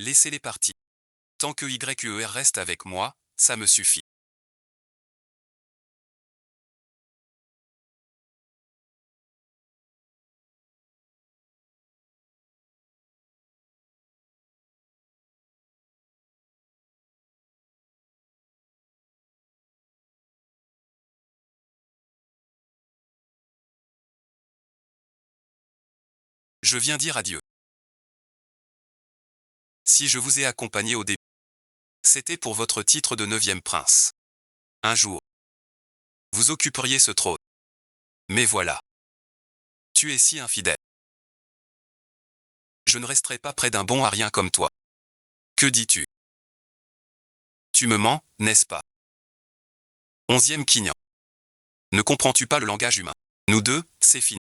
Laissez-les partir. Tant que YUER reste avec moi, ça me suffit. Je viens dire adieu. Si je vous ai accompagné au début, c'était pour votre titre de 9e prince. Un jour, vous occuperiez ce trône. Mais voilà. Tu es si infidèle. Je ne resterai pas près d'un bon à rien comme toi. Que dis-tu? Tu me mens, n'est-ce pas? 11e Quignan. Ne comprends-tu pas le langage humain? Nous deux, c'est fini.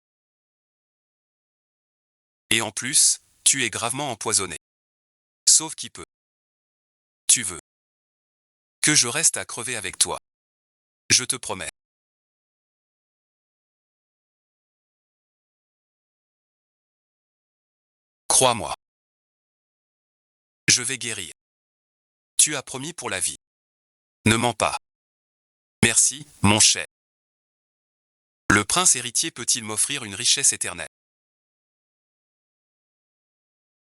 Et en plus, tu es gravement empoisonné. Sauf qui peut. Tu veux que je reste à crever avec toi. Je te promets. Crois-moi. Je vais guérir. Tu as promis pour la vie. Ne mens pas. Merci, mon cher. Le prince héritier peut-il m'offrir une richesse éternelle?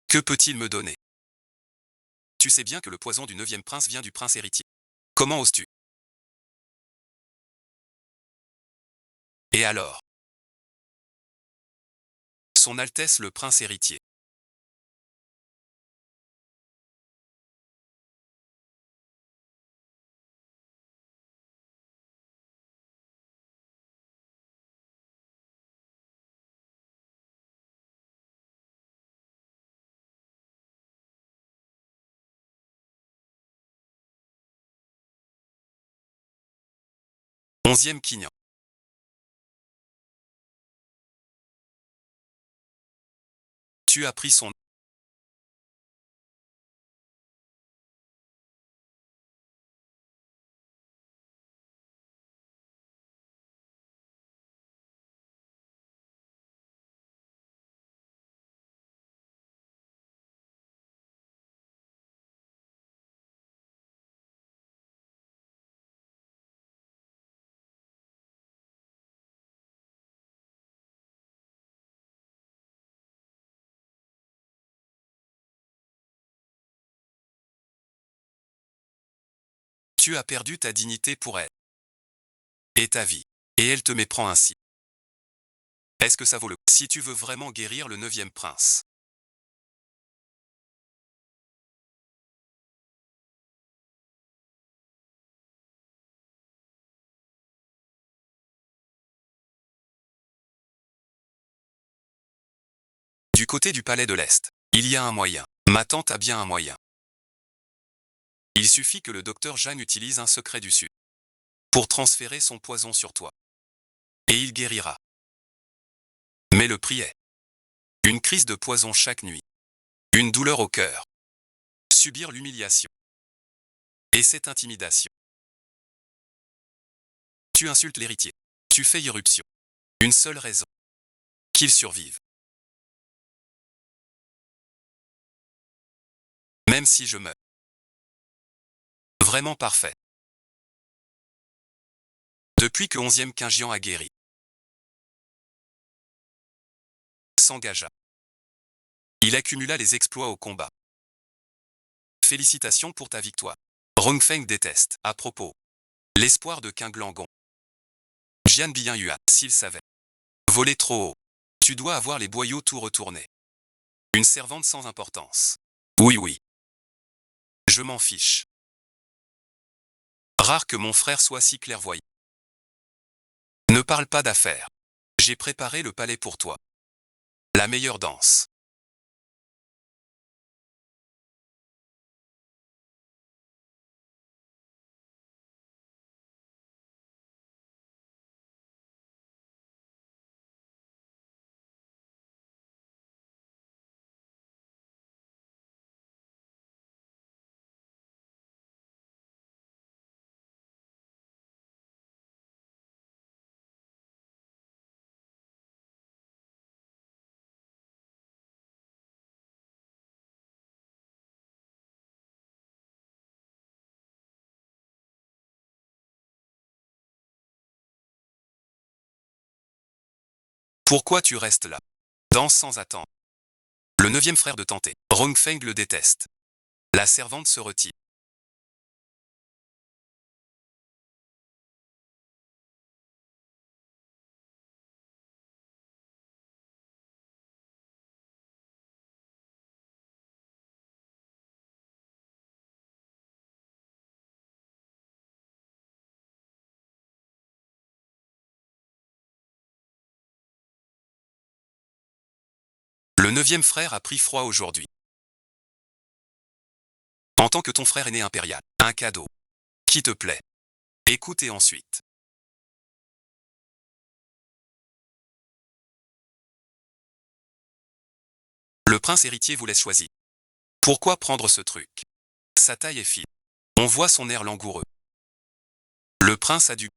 Que peut-il me donner? Tu sais bien que le poison du 9e prince vient du prince héritier. Comment oses-tu? Et alors? Son Altesse le prince héritier. Onzième Quignan. Tu as pris son... Tu as perdu ta dignité pour elle. Et ta vie. Et elle te méprend ainsi. Est-ce que ça vaut le coup si tu veux vraiment guérir le 9e prince? Du côté du palais de l'Est, il y a un moyen. Ma tante a bien un moyen. Il suffit que le docteur Jeanne utilise un secret du Sud pour transférer son poison sur toi. Et il guérira. Mais le prix est une crise de poison chaque nuit, une douleur au cœur, subir l'humiliation et cette intimidation. Tu insultes l'héritier, tu fais irruption. Une seule raison, qu'il survive. Même si je meurs. Vraiment parfait. Depuis que 11e Quingian a guéri, s'engagea. Il accumula les exploits au combat. Félicitations pour ta victoire. Rongfeng déteste. À propos, l'espoir de Qinglangon. Jian Bianyuan, s'il savait. Voler trop haut. Tu dois avoir les boyaux tout retournés. Une servante sans importance. Oui, oui. Je m'en fiche. Rare que mon frère soit si clairvoyant. Ne parle pas d'affaires. J'ai préparé le palais pour toi. La meilleure danse. Pourquoi tu restes là? Danse sans attendre. Le 9e frère de Tante, Rongfeng le déteste. La servante se retire. Le 9e frère a pris froid aujourd'hui. En tant que ton frère aîné impérial, un cadeau. Qui te plaît? Écoutez ensuite. Le prince héritier vous laisse choisir. Pourquoi prendre ce truc? Sa taille est fine. On voit son air langoureux. Le prince a dû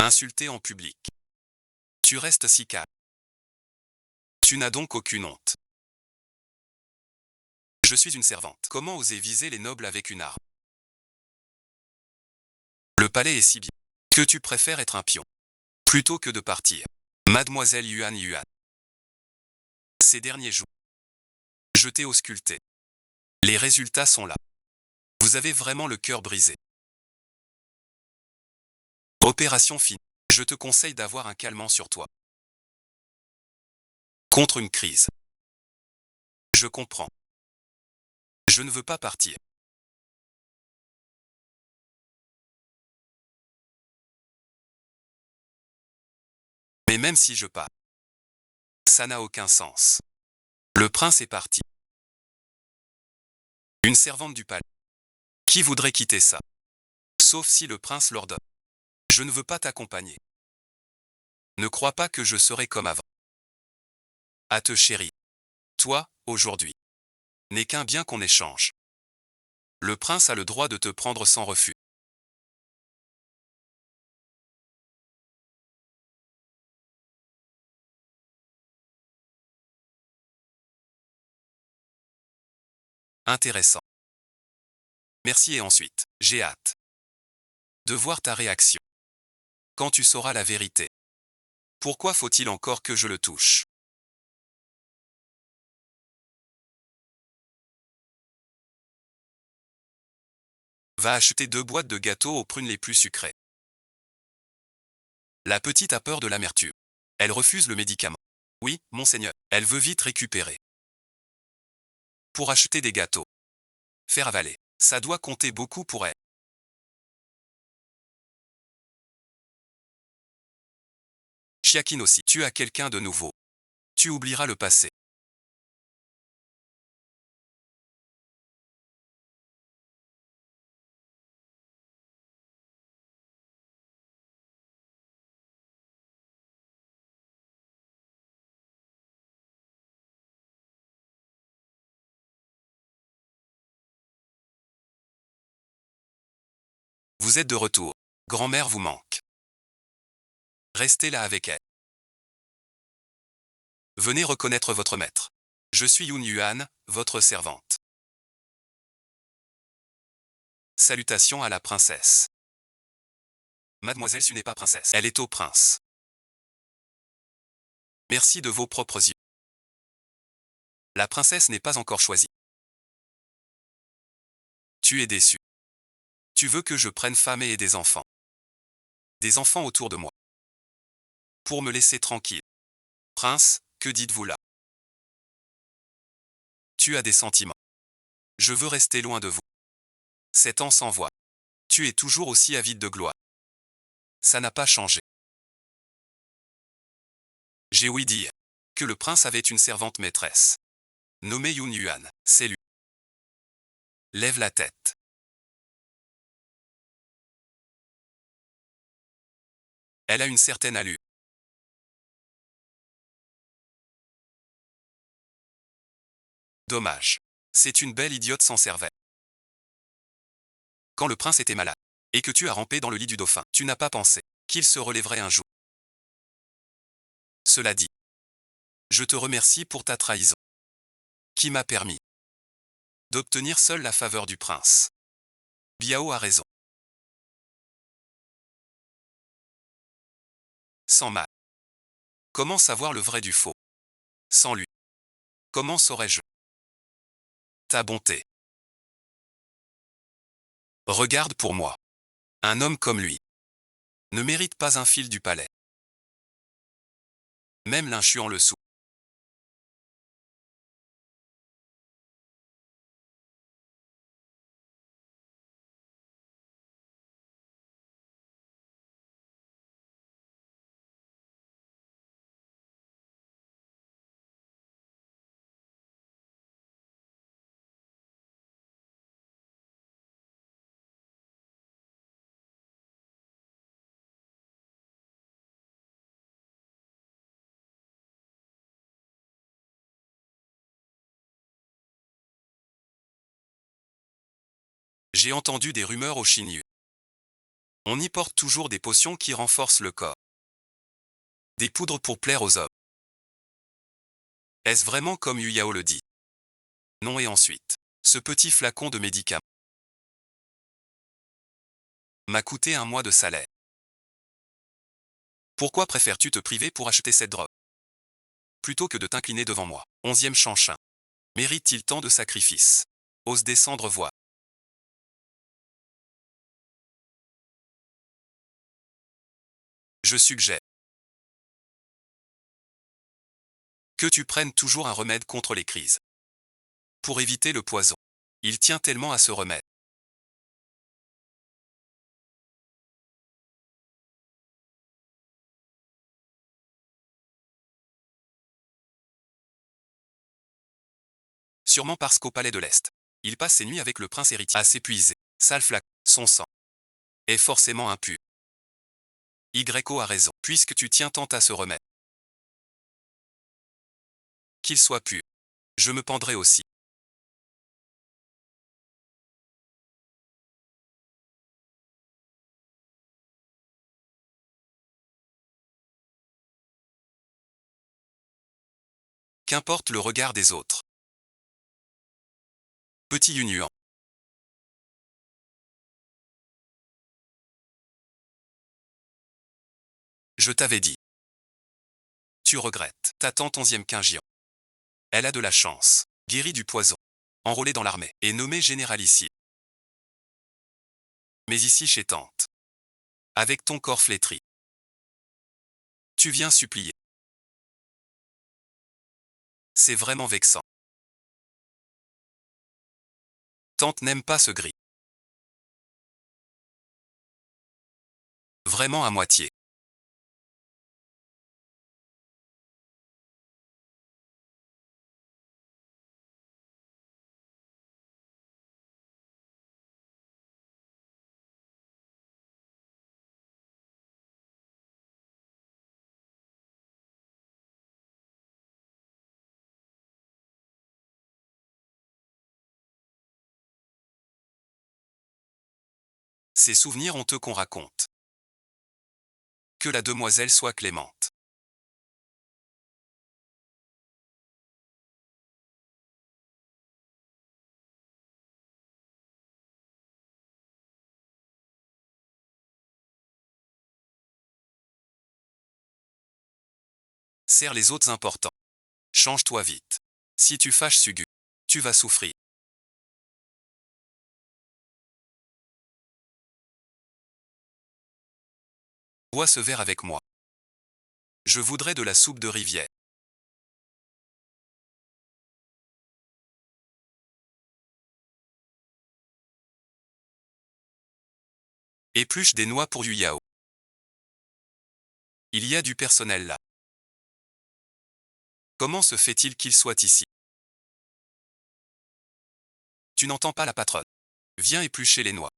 insulter en public. Tu restes si calme. Tu n'as donc aucune honte. Je suis une servante. Comment oser viser les nobles avec une arme? Le palais est si bien que tu préfères être un pion plutôt que de partir. Mademoiselle Yuan Yuan. Ces derniers jours, je t'ai ausculté. Les résultats sont là. Vous avez vraiment le cœur brisé. Opération finie. Je te conseille d'avoir un calmant sur toi. Contre une crise. Je comprends. Je ne veux pas partir. Mais même si je pars, ça n'a aucun sens. Le prince est parti. Une servante du palais. Qui voudrait quitter ça? Sauf si le prince l'ordonne. Je ne veux pas t'accompagner. Ne crois pas que je serai comme avant. À te chérir. Toi, aujourd'hui, n'est qu'un bien qu'on échange. Le prince a le droit de te prendre sans refus. Intéressant. Merci et ensuite, j'ai hâte de voir ta réaction. Quand tu sauras la vérité. Pourquoi faut-il encore que je le touche? Va acheter 2 boîtes de gâteaux aux prunes les plus sucrées. La petite a peur de l'amertume. Elle refuse le médicament. Oui, monseigneur, elle veut vite récupérer. Pour acheter des gâteaux. Faire avaler. Ça doit compter beaucoup pour elle. Chiakin aussi. Tu as quelqu'un de nouveau. Tu oublieras le passé. Vous êtes de retour. Grand-mère vous manque. Restez là avec elle. Venez reconnaître votre maître. Je suis Yun Yuan, votre servante. Salutations à la princesse. Mademoiselle Su n'est pas princesse. Elle est au prince. Merci de vos propres yeux. La princesse n'est pas encore choisie. Tu es déçu. Tu veux que je prenne femme et des enfants. Des enfants autour de moi. Pour me laisser tranquille. Prince, que dites-vous là? Tu as des sentiments. Je veux rester loin de vous. 7 ans sans voix. Tu es toujours aussi avide de gloire. Ça n'a pas changé. J'ai ouï dire que le prince avait une servante maîtresse. Nommée Yun Yuan, c'est lui. Lève la tête. Elle a une certaine allure. Dommage. C'est une belle idiote sans cervelle. Quand le prince était malade, et que tu as rampé dans le lit du dauphin, tu n'as pas pensé qu'il se relèverait un jour. Cela dit, Je te remercie pour ta trahison, qui m'a permis d'obtenir seul la faveur du prince. Biao a raison. Sans Ma. Comment savoir le vrai du faux? Sans lui. Comment saurais-je ta bonté? Regarde pour moi. Un homme comme lui ne mérite pas un fil du palais. Même l'inchu en le sou. J'ai entendu des rumeurs au Shinyu. On y porte toujours des potions qui renforcent le corps. Des poudres pour plaire aux hommes. Est-ce vraiment comme Yu Yao le dit? Non, et ensuite, ce petit flacon de médicaments m'a coûté un mois de salaire. Pourquoi préfères-tu te priver pour acheter cette drogue plutôt que de t'incliner devant moi? 11e Shanshin. Mérite-t-il tant de sacrifices? Ose descendre voir. Je suggère que tu prennes toujours un remède contre les crises. Pour éviter le poison. Il tient tellement à ce remède. Sûrement parce qu'au palais de l'Est, il passe ses nuits avec le prince héritier à s'épuiser. Sale flac, son sang est forcément impur. YO a raison, puisque tu tiens tant à ce remède. Qu'il soit pur. Je me pendrai aussi. Qu'importe le regard des autres. Petit Yunuan. Je t'avais dit. Tu regrettes. Ta tante 11e Quingian. Elle a de la chance. Guérie du poison. Enrôlée dans l'armée. Et nommée générale ici. Mais ici chez tante. Avec ton corps flétri. Tu viens supplier. C'est vraiment vexant. Tante n'aime pas ce gris. Vraiment à moitié. Ces souvenirs honteux qu'on raconte. Que la demoiselle soit clémente. Serre les autres importants. Change-toi vite. Si tu fâches Sugu, tu vas souffrir. Bois ce verre avec moi. Je voudrais de la soupe de rivière. Épluche des noix pour Yu Yao. Il y a du personnel là. Comment se fait-il qu'il soit ici? Tu n'entends pas la patronne. Viens éplucher les noix.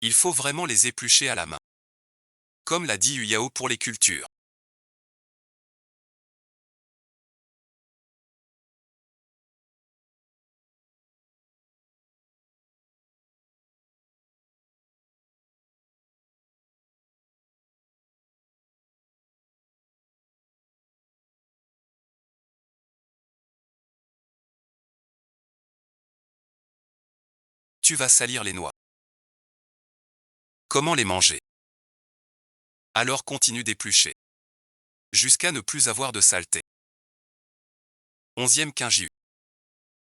Il faut vraiment les éplucher à la main. Comme l'a dit Yu Yao pour les cultures. Tu vas salir les noix. Comment les manger? Alors continue d'éplucher. Jusqu'à ne plus avoir de saleté. 11e quinjiu.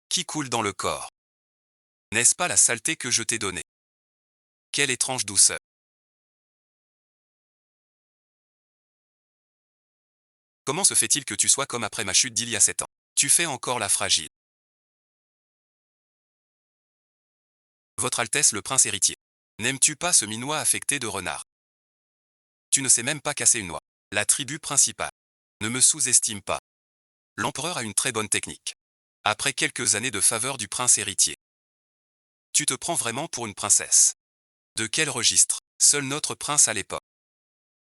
Qui coule dans le corps? N'est-ce pas la saleté que je t'ai donnée? Quelle étrange douceur. Comment se fait-il que tu sois comme après ma chute d'il y a 7 ans? Tu fais encore la fragile. Votre Altesse le prince héritier. N'aimes-tu pas ce minois affecté de renard? Tu ne sais même pas casser une noix. La tribu principale. Ne me sous-estime pas. L'empereur a une très bonne technique. Après quelques années de faveur du prince héritier. Tu te prends vraiment pour une princesse. De quel registre? Seul notre prince à l'époque.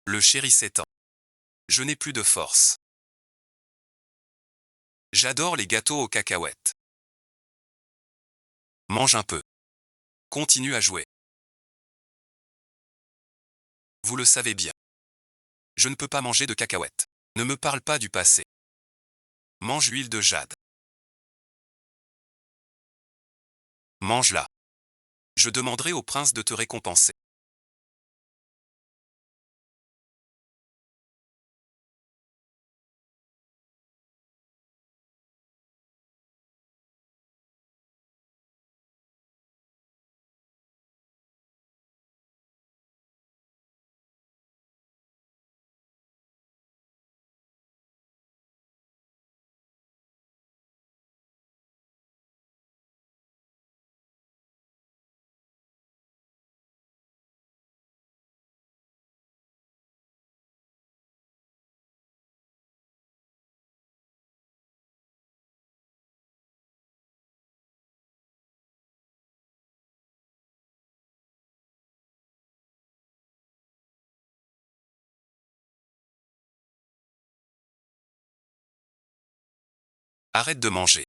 Le chéri s'étend. Je n'ai plus de force. J'adore les gâteaux aux cacahuètes. Mange un peu. Continue à jouer. Vous le savez bien. Je ne peux pas manger de cacahuètes. Ne me parle pas du passé. Mange l'huile de jade. Mange-la. Je demanderai au prince de te récompenser. Arrête de manger.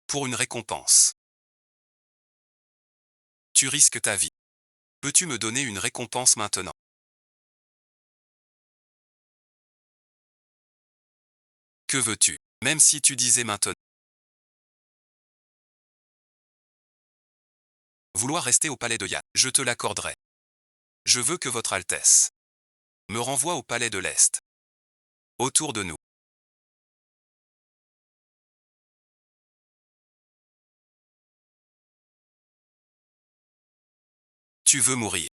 Pour une récompense. Tu risques ta vie. Peux-tu me donner une récompense maintenant? Que veux-tu? Même si tu disais maintenant. Vouloir rester au palais de Yann, je te l'accorderai. Je veux que votre Altesse me renvoie au palais de l'Est. Autour de nous. Tu veux mourir.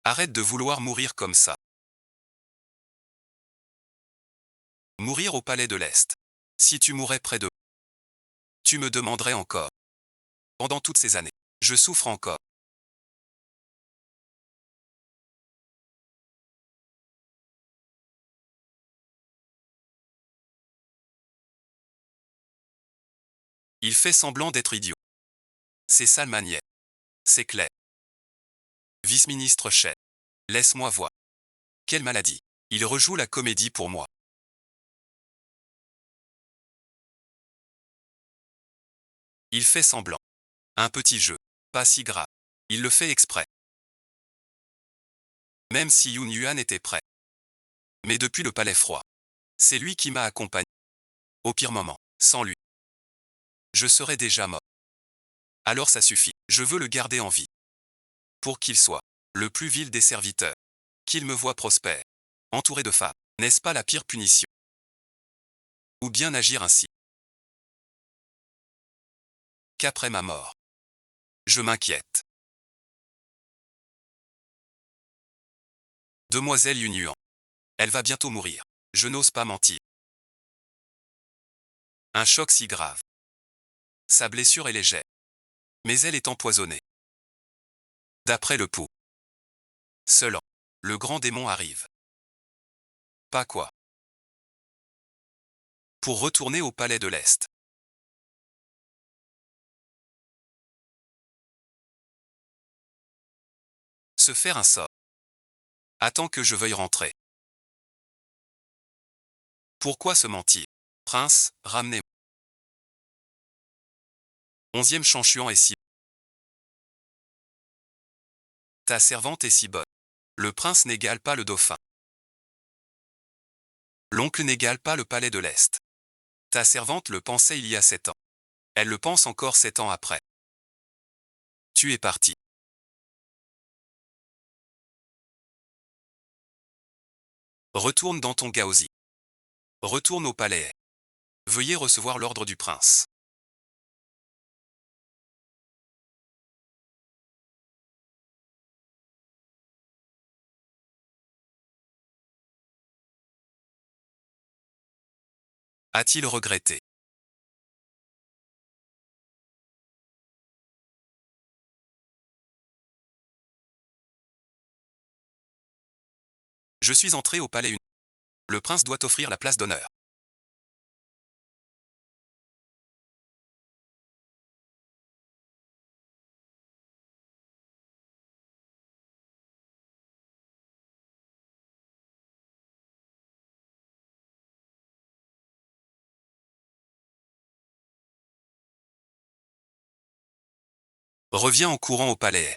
Arrête de vouloir mourir comme ça. Mourir au palais de l'Est. Si tu mourais près de moi, tu me demanderais encore. Pendant toutes ces années, je souffre encore. Il fait semblant d'être idiot. C'est sale manière. C'est clair. Vice-ministre chef. Laisse-moi voir. Quelle maladie. Il rejoue la comédie pour moi. Il fait semblant. Un petit jeu. Pas si grave. Il le fait exprès. Même si Yun Yuan était prêt. Mais depuis le palais froid. C'est lui qui m'a accompagné. Au pire moment. Sans lui. Je serais déjà mort. Alors ça suffit. Je veux le garder en vie. Pour qu'il soit le plus vil des serviteurs. Qu'il me voie prospère. Entouré de femmes. N'est-ce pas la pire punition? Ou bien agir ainsi? Qu'après ma mort. Je m'inquiète. Demoiselle Yun Yuan. Elle va bientôt mourir. Je n'ose pas mentir. Un choc si grave. Sa blessure est légère. Mais elle est empoisonnée. D'après le pouls. Seulement. Le grand démon arrive. Pas quoi. Pour retourner au palais de l'Est. Se faire un sort. Attends que je veuille rentrer. Pourquoi se mentir? Prince, ramenez-moi. 11e Chanchuan est si. Ta servante est si bonne. Le prince n'égale pas le dauphin. L'oncle n'égale pas le palais de l'Est. Ta servante le pensait il y a 7 ans. Elle le pense encore 7 ans après. Tu es parti. Retourne dans ton gaosi. Retourne au palais. Veuillez recevoir l'ordre du prince. A-t-il regretté? Je suis entré au palais une. Le prince doit offrir la place d'honneur. Reviens en courant au palais.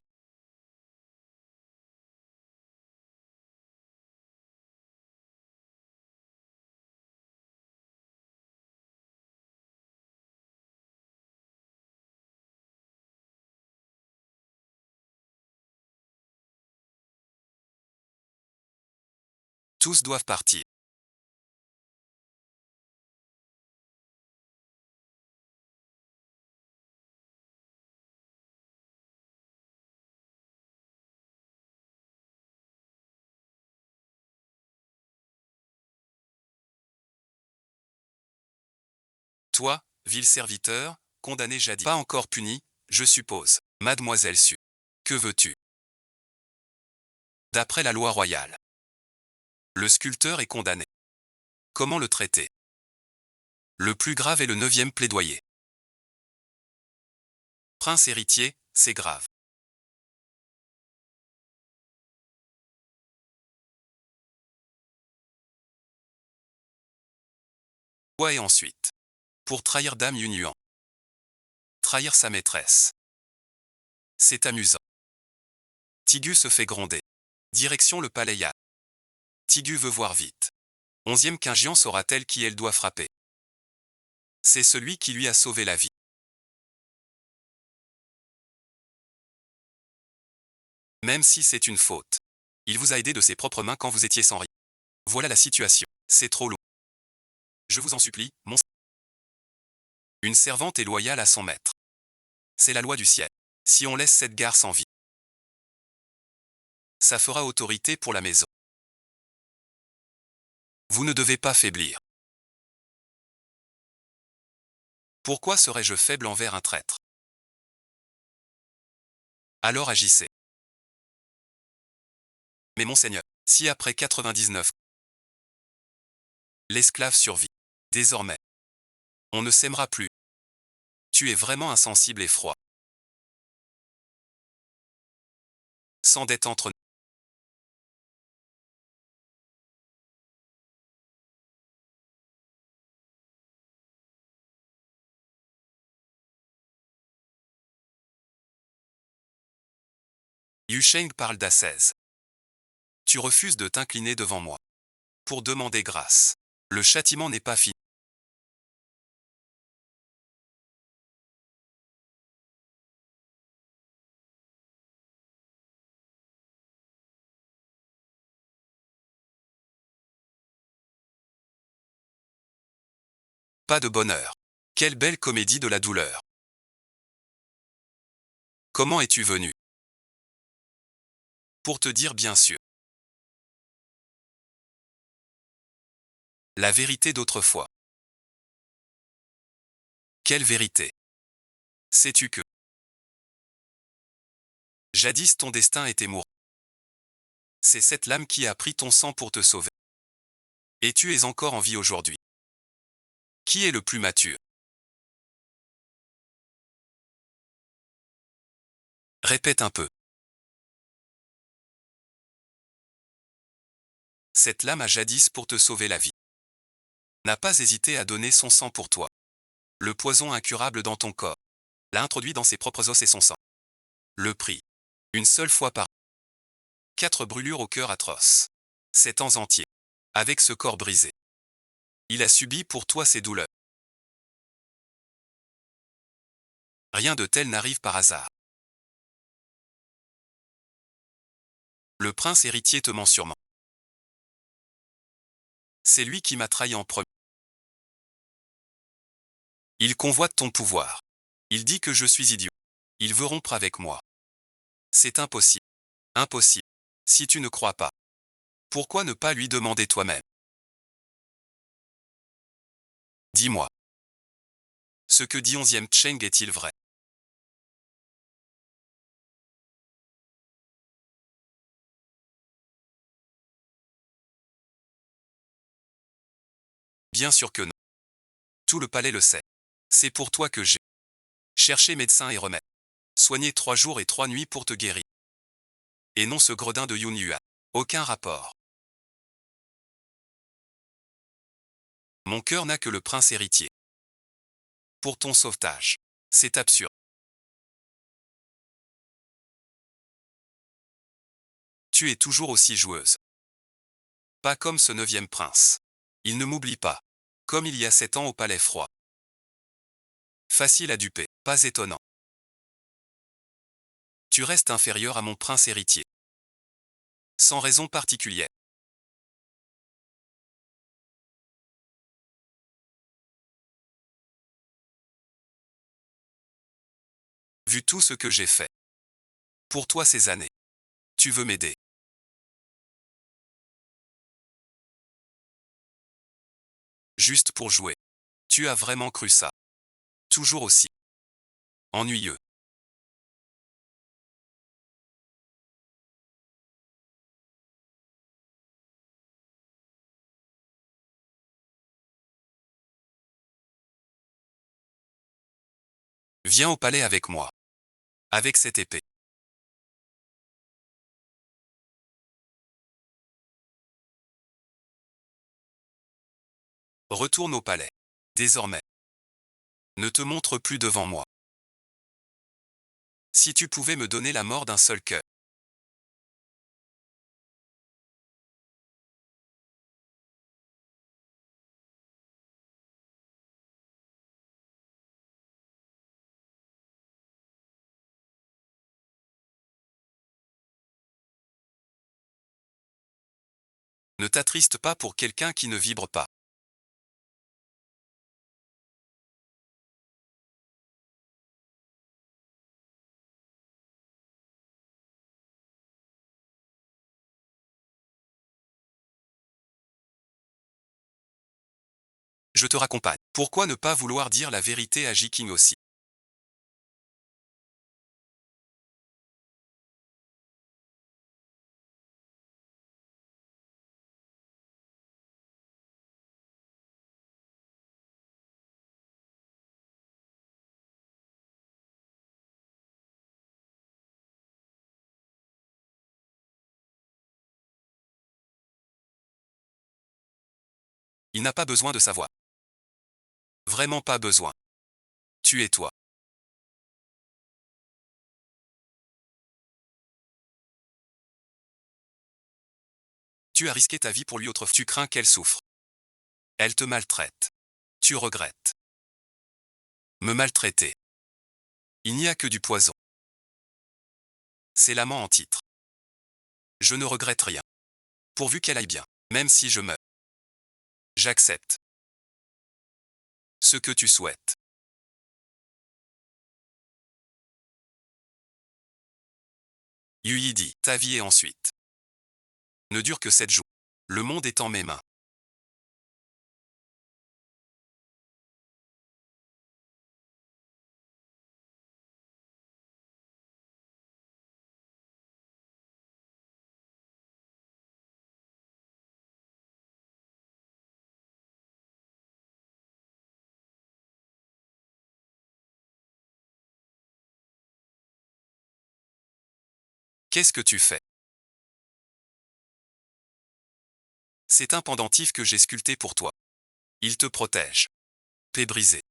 Tous doivent partir. Toi, vil serviteur, condamné jadis. Pas encore puni, je suppose. Mademoiselle Su. Que veux-tu? D'après la loi royale. Le sculpteur est condamné. Comment le traiter? Le plus grave est le 9e plaidoyer. Prince héritier, c'est grave. Quoi et ensuite? Pour trahir Dame Yunyuan. Trahir sa maîtresse. C'est amusant. Tigu se fait gronder. Direction le palais Yan. Tigu veut voir vite. 11e Quingian saura-t-elle qui elle doit frapper? C'est celui qui lui a sauvé la vie. Même si c'est une faute. Il vous a aidé de ses propres mains quand vous étiez sans rien. Voilà la situation. C'est trop lourd. Je vous en supplie, mon... Une servante est loyale à son maître. C'est la loi du ciel. Si on laisse cette garce en vie, ça fera autorité pour la maison. Vous ne devez pas faiblir. Pourquoi serais-je faible envers un traître? Alors agissez. Mais monseigneur, si après 99, l'esclave survit, désormais, on ne s'aimera plus. Tu es vraiment insensible et froid. Sans dette entre nous. Yu Sheng parle d'ascèse. Tu refuses de t'incliner devant moi. Pour demander grâce. Le châtiment n'est pas fini. Pas de bonheur. Quelle belle comédie de la douleur. Comment es-tu venu? Pour te dire bien sûr. La vérité d'autrefois. Quelle vérité? Sais-tu que jadis ton destin était mourant. C'est cette lame qui a pris ton sang pour te sauver. Et tu es encore en vie aujourd'hui. Qui est le plus mature? Répète un peu. Cette lame a jadis pour te sauver la vie. N'a pas hésité à donner son sang pour toi. Le poison incurable dans ton corps. L'a introduit dans ses propres os et son sang. Le prix. Une seule fois par 4 brûlures au cœur atroces. 7 ans entiers. Avec ce corps brisé. Il a subi pour toi ces douleurs. Rien de tel n'arrive par hasard. Le prince héritier te ment sûrement. C'est lui qui m'a trahi en premier. Il convoite ton pouvoir. Il dit que je suis idiot. Il veut rompre avec moi. C'est impossible. Impossible. Si tu ne crois pas, pourquoi ne pas lui demander toi-même? Dis-moi. Ce que dit 11e Cheng est-il vrai? Bien sûr que non. Tout le palais le sait. C'est pour toi que j'ai cherché médecin et remède. Soigné 3 jours et 3 nuits pour te guérir. Et non ce gredin de Yun Yuan. Aucun rapport. Mon cœur n'a que le prince héritier. Pour ton sauvetage. C'est absurde. Tu es toujours aussi joueuse. Pas comme ce 9e prince. Il ne m'oublie pas. Comme il y a 7 ans au palais froid. Facile à duper, pas étonnant. Tu restes inférieur à mon prince héritier. Sans raison particulière. Vu tout ce que j'ai fait. Pour toi ces années. Tu veux m'aider. Juste pour jouer. Tu as vraiment cru ça. Toujours aussi. Ennuyeux. Viens au palais avec moi. Avec cette épée. Retourne au palais. Désormais. Ne te montre plus devant moi. Si tu pouvais me donner la mort d'un seul cœur. Ne t'attriste pas pour quelqu'un qui ne vibre pas. Je te raccompagne. Pourquoi ne pas vouloir dire la vérité à J-King aussi? Il n'a pas besoin de savoir. Vraiment pas besoin. Tu es toi. Tu as risqué ta vie pour lui autrefois. Tu crains qu'elle souffre. Elle te maltraite. Tu regrettes. Me maltraiter. Il n'y a que du poison. C'est l'amant en titre. Je ne regrette rien. Pourvu qu'elle aille bien. Même si je meurs. J'accepte. Ce que tu souhaites. Yui dit, ta vie est ensuite. Ne dure que 7 jours. Le monde est en mes mains. Qu'est-ce que tu fais? C'est un pendentif que j'ai sculpté pour toi. Il te protège. Paix brisée.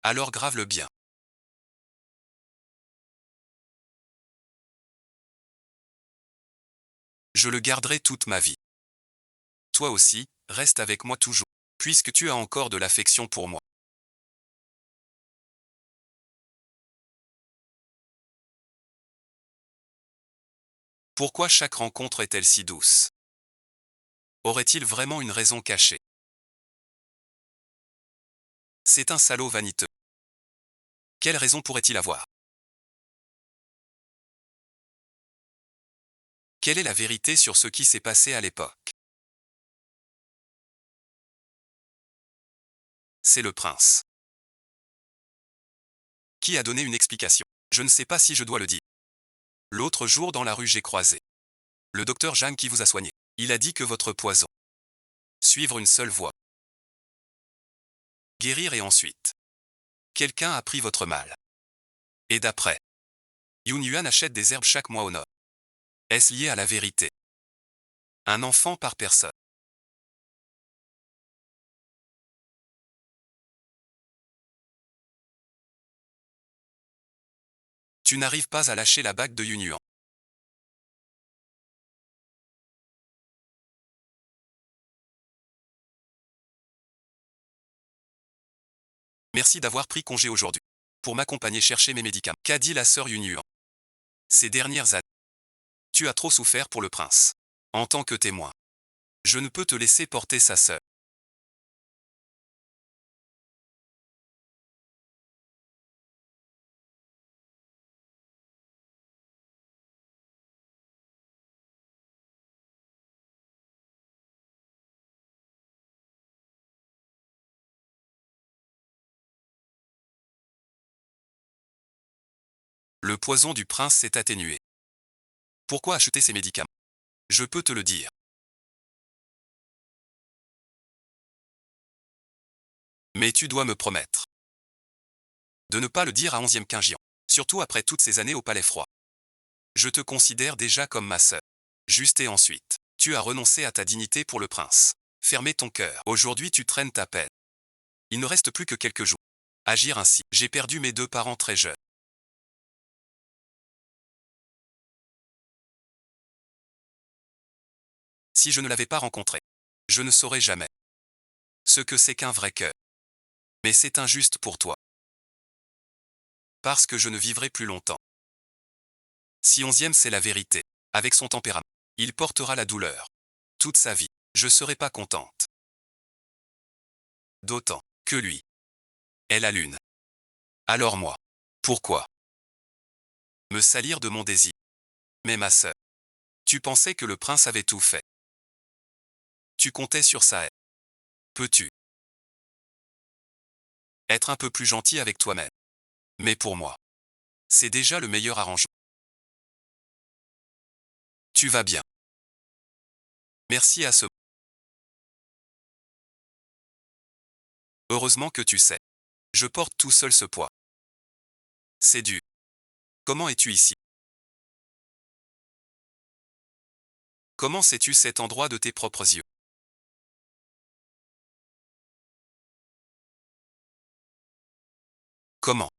Alors grave-le bien. Je le garderai toute ma vie. Toi aussi, reste avec moi toujours. Puisque tu as encore de l'affection pour moi. Pourquoi chaque rencontre est-elle si douce? Aurait-il vraiment une raison cachée? C'est un salaud vaniteux. Quelle raison pourrait-il avoir? Quelle est la vérité sur ce qui s'est passé à l'époque? C'est le prince. Qui a donné une explication? Je ne sais pas si je dois le dire. L'autre jour dans la rue j'ai croisé le docteur Jeanne qui vous a soigné. Il a dit que votre poison. Suivre une seule voie. Guérir et ensuite. Quelqu'un a pris votre mal. Et d'après. Yun Yuan achète des herbes chaque mois au nord. Est-ce lié à la vérité? Un enfant par personne. Tu n'arrives pas à lâcher la bague de Yun Yuan. Merci d'avoir pris congé aujourd'hui. Pour m'accompagner chercher mes médicaments. Qu'a dit la sœur Yun Yuan? Ces dernières années. Tu as trop souffert pour le prince. En tant que témoin. Je ne peux te laisser porter sa sœur. Le poison du prince s'est atténué. Pourquoi acheter ces médicaments? Je peux te le dire. Mais tu dois me promettre de ne pas le dire à 11e Quingian. Surtout après toutes ces années au palais froid. Je te considère déjà comme ma sœur. Juste et ensuite, tu as renoncé à ta dignité pour le prince. Fermez ton cœur. Aujourd'hui tu traînes ta peine. Il ne reste plus que quelques jours. Agir ainsi. J'ai perdu mes deux parents très jeunes. Si je ne l'avais pas rencontré, je ne saurais jamais ce que c'est qu'un vrai cœur. Mais c'est injuste pour toi. Parce que je ne vivrai plus longtemps. Si 11e c'est la vérité, avec son tempérament, il portera la douleur. Toute sa vie, je serai pas contente. D'autant que lui est la lune. Alors moi, pourquoi me salir de mon désir? Mais ma sœur, tu pensais que le prince avait tout fait. Tu comptais sur sa haine. Peux-tu être un peu plus gentil avec toi-même? Mais pour moi, c'est déjà le meilleur arrangement. Tu vas bien. Merci à ce. Heureusement que tu sais. Je porte tout seul ce poids. C'est dur. Comment es-tu ici? Comment sais-tu cet endroit de tes propres yeux? Comment?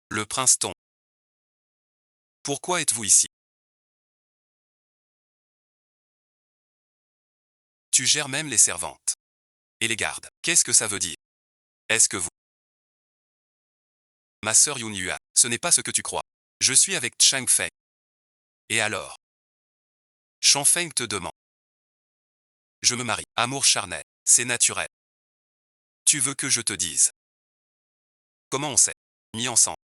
Le prince tombe. Pourquoi êtes-vous ici? Tu gères même les servantes. Et les gardes. Qu'est-ce que ça veut dire? Est-ce que vous... Ma sœur Yun Yuan, ce n'est pas ce que tu crois. Je suis avec Chang Feng. Et alors? Chang Feng te demande. Je me marie. Amour charnel. C'est naturel. Tu veux que je te dise? Comment on s'est mis ensemble?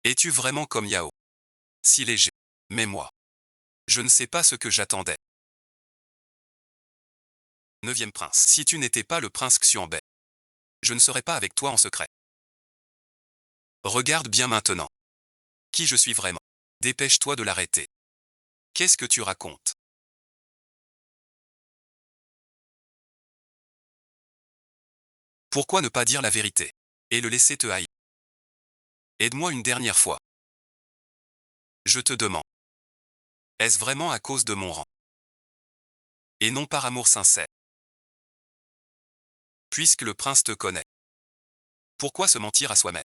Es-tu vraiment comme Yao? Si léger. Mais moi. Je ne sais pas ce que j'attendais. 9e prince. Si tu n'étais pas le prince Xianbei, je ne serais pas avec toi en secret. Regarde bien maintenant. Qui je suis vraiment. Dépêche-toi de l'arrêter. Qu'est-ce que tu racontes? Pourquoi ne pas dire la vérité? Et le laisser te haïr? Aide-moi une dernière fois. Je te demande. Est-ce vraiment à cause de mon rang? Et non par amour sincère? Puisque le prince te connaît. Pourquoi se mentir à soi-même?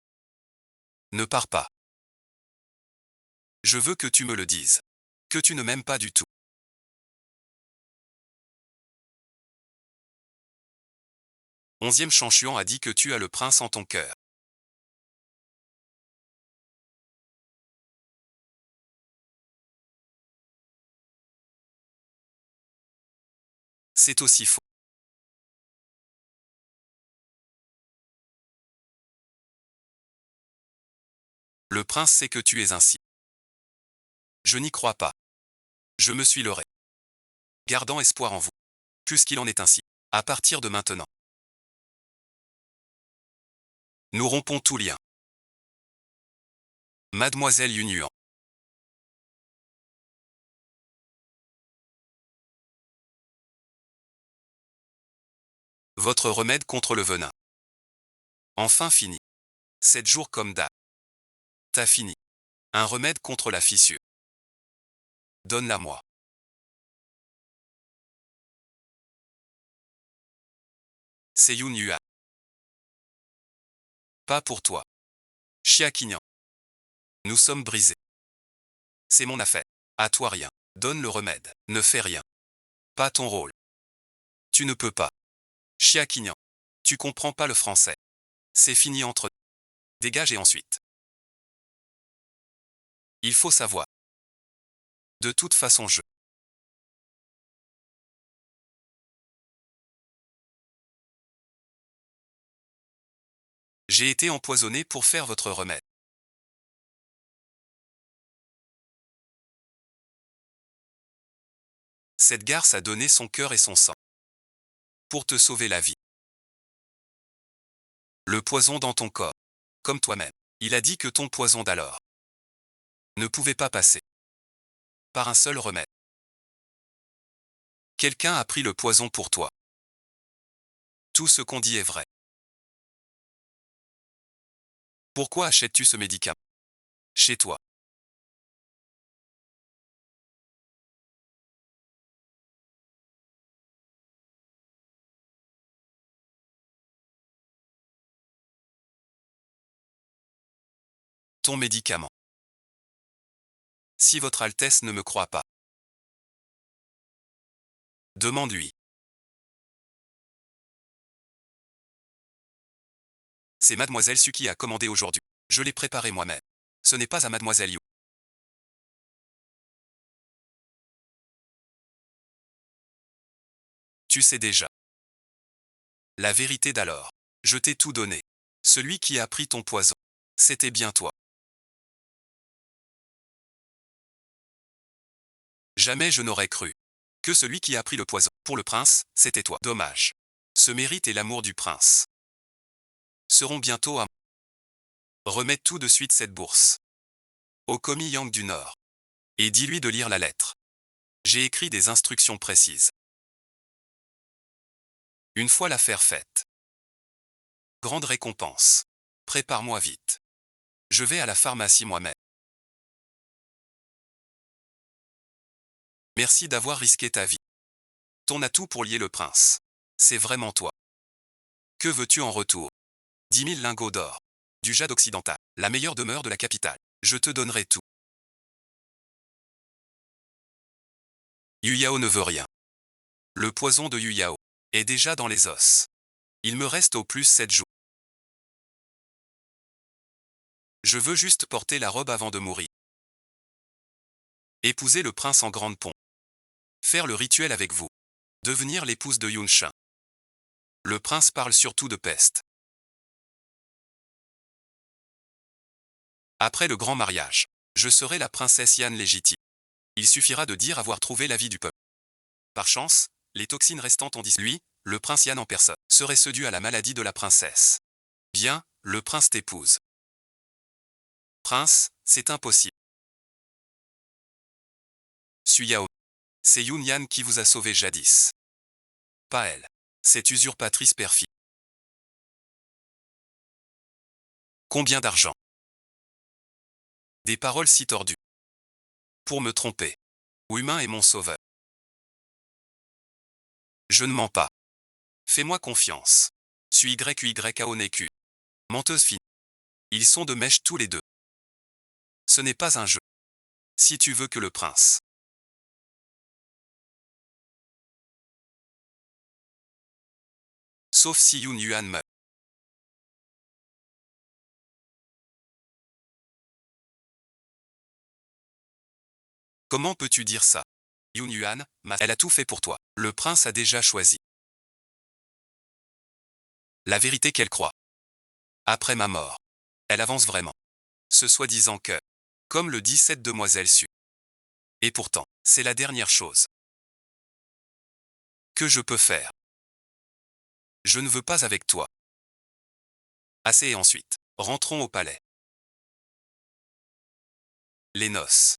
Ne pars pas. Je veux que tu me le dises. Que tu ne m'aimes pas du tout. 11e Chanchuan a dit que tu as le prince en ton cœur. C'est aussi faux. Le prince sait que tu es ainsi. Je n'y crois pas. Je me suis leurré. Gardant espoir en vous. Puisqu'il en est ainsi. À partir de maintenant. Nous rompons tout lien. Mademoiselle Yunuan. Votre remède contre le venin. Enfin fini. 7 jours comme d'hab. T'as fini. Un remède contre la fissure. Donne-la moi. C'est Yunyuan. Pas pour toi. Chiaquignan. Nous sommes brisés. C'est mon affaire. À toi rien. Donne le remède. Ne fais rien. Pas ton rôle. Tu ne peux pas. Chiaquignan. Tu comprends pas le français. C'est fini entre nous. Dégage et ensuite. Il faut savoir. De toute façon je. J'ai été empoisonné pour faire votre remède. Cette garce a donné son cœur et son sang. Pour te sauver la vie. Le poison dans ton corps. Comme toi-même. Il a dit que ton poison d'alors ne pouvait pas passer. Par un seul remède. Quelqu'un a pris le poison pour toi. Tout ce qu'on dit est vrai. Pourquoi achètes-tu ce médicament chez toi? Ton médicament. Si votre Altesse ne me croit pas, demande-lui. C'est Mademoiselle Su qui a commandé aujourd'hui. Je l'ai préparé moi-même. Ce n'est pas à Mademoiselle Yu. Tu sais déjà. La vérité d'alors. Je t'ai tout donné. Celui qui a pris ton poison. C'était bien toi. Jamais je n'aurais cru. Que celui qui a pris le poison. Pour le prince, c'était toi. Dommage. Ce mérite et l'amour du prince seront bientôt à moi. Remets tout de suite cette bourse au commis Yang du Nord. Et dis-lui de lire la lettre. J'ai écrit des instructions précises. Une fois l'affaire faite. Grande récompense. Prépare-moi vite. Je vais à la pharmacie moi-même. Merci d'avoir risqué ta vie. Ton atout pour lier le prince. C'est vraiment toi. Que veux-tu en retour? 10 000 lingots d'or. Du jade occidental. La meilleure demeure de la capitale. Je te donnerai tout. Yu Yao ne veut rien. Le poison de Yu Yao est déjà dans les os. Il me reste au plus 7 jours. Je veux juste porter la robe avant de mourir. Épouser le prince en grande pompe. Faire le rituel avec vous. Devenir l'épouse de Yunshin. Le prince parle surtout de peste. Après le grand mariage, je serai la princesse Yan légitime. Il suffira de dire avoir trouvé la vie du peuple. Par chance, les toxines restantes ont dit lui, le prince Yan en personne, serait ce dû à la maladie de la princesse. Bien, le prince t'épouse. Prince, c'est impossible. Suyao. C'est Yun Yan qui vous a sauvé jadis. Pas elle. Cette usurpatrice perfide. Combien d'argent? Des paroles si tordues. Pour me tromper. Humain est mon sauveur. Je ne mens pas. Fais-moi confiance. Suis YYAONQ. Menteuse fine. Ils sont de mèche tous les deux. Ce n'est pas un jeu. Si tu veux que le prince. Sauf si Yun Yuan meurt. Comment peux-tu dire ça? Yun Yuan, elle a tout fait pour toi. Le prince a déjà choisi. La vérité qu'elle croit. Après ma mort. Elle avance vraiment. Ce soi-disant que. Comme le dit cette demoiselle Su. Et pourtant, c'est la dernière chose que je peux faire. Je ne veux pas avec toi. Assez et ensuite, rentrons au palais. Les noces.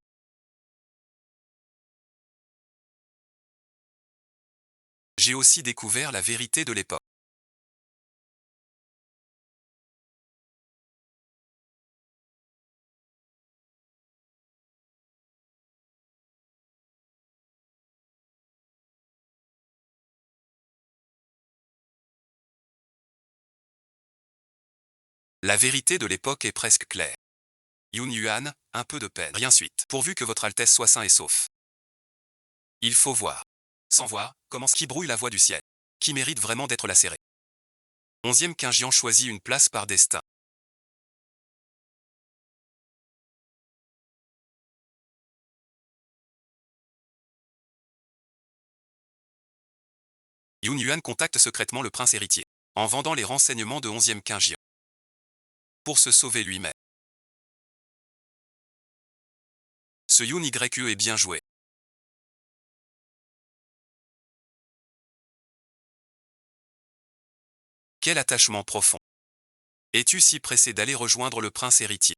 J'ai aussi découvert la vérité de l'époque. La vérité de l'époque est presque claire. Yun Yuan, un peu de peine. Rien suite. Pourvu que votre Altesse soit sain et sauf. Il faut voir. Sans voir, comment ce qui brouille la voie du ciel. Qui mérite vraiment d'être lacéré. 11e Qingjian choisit une place par destin. Yun Yuan contacte secrètement le prince héritier, en vendant les renseignements de 11e Qingjian. Pour se sauver lui-même. Ce Yun YE est bien joué. Quel attachement profond. Es-tu si pressé d'aller rejoindre le prince héritier?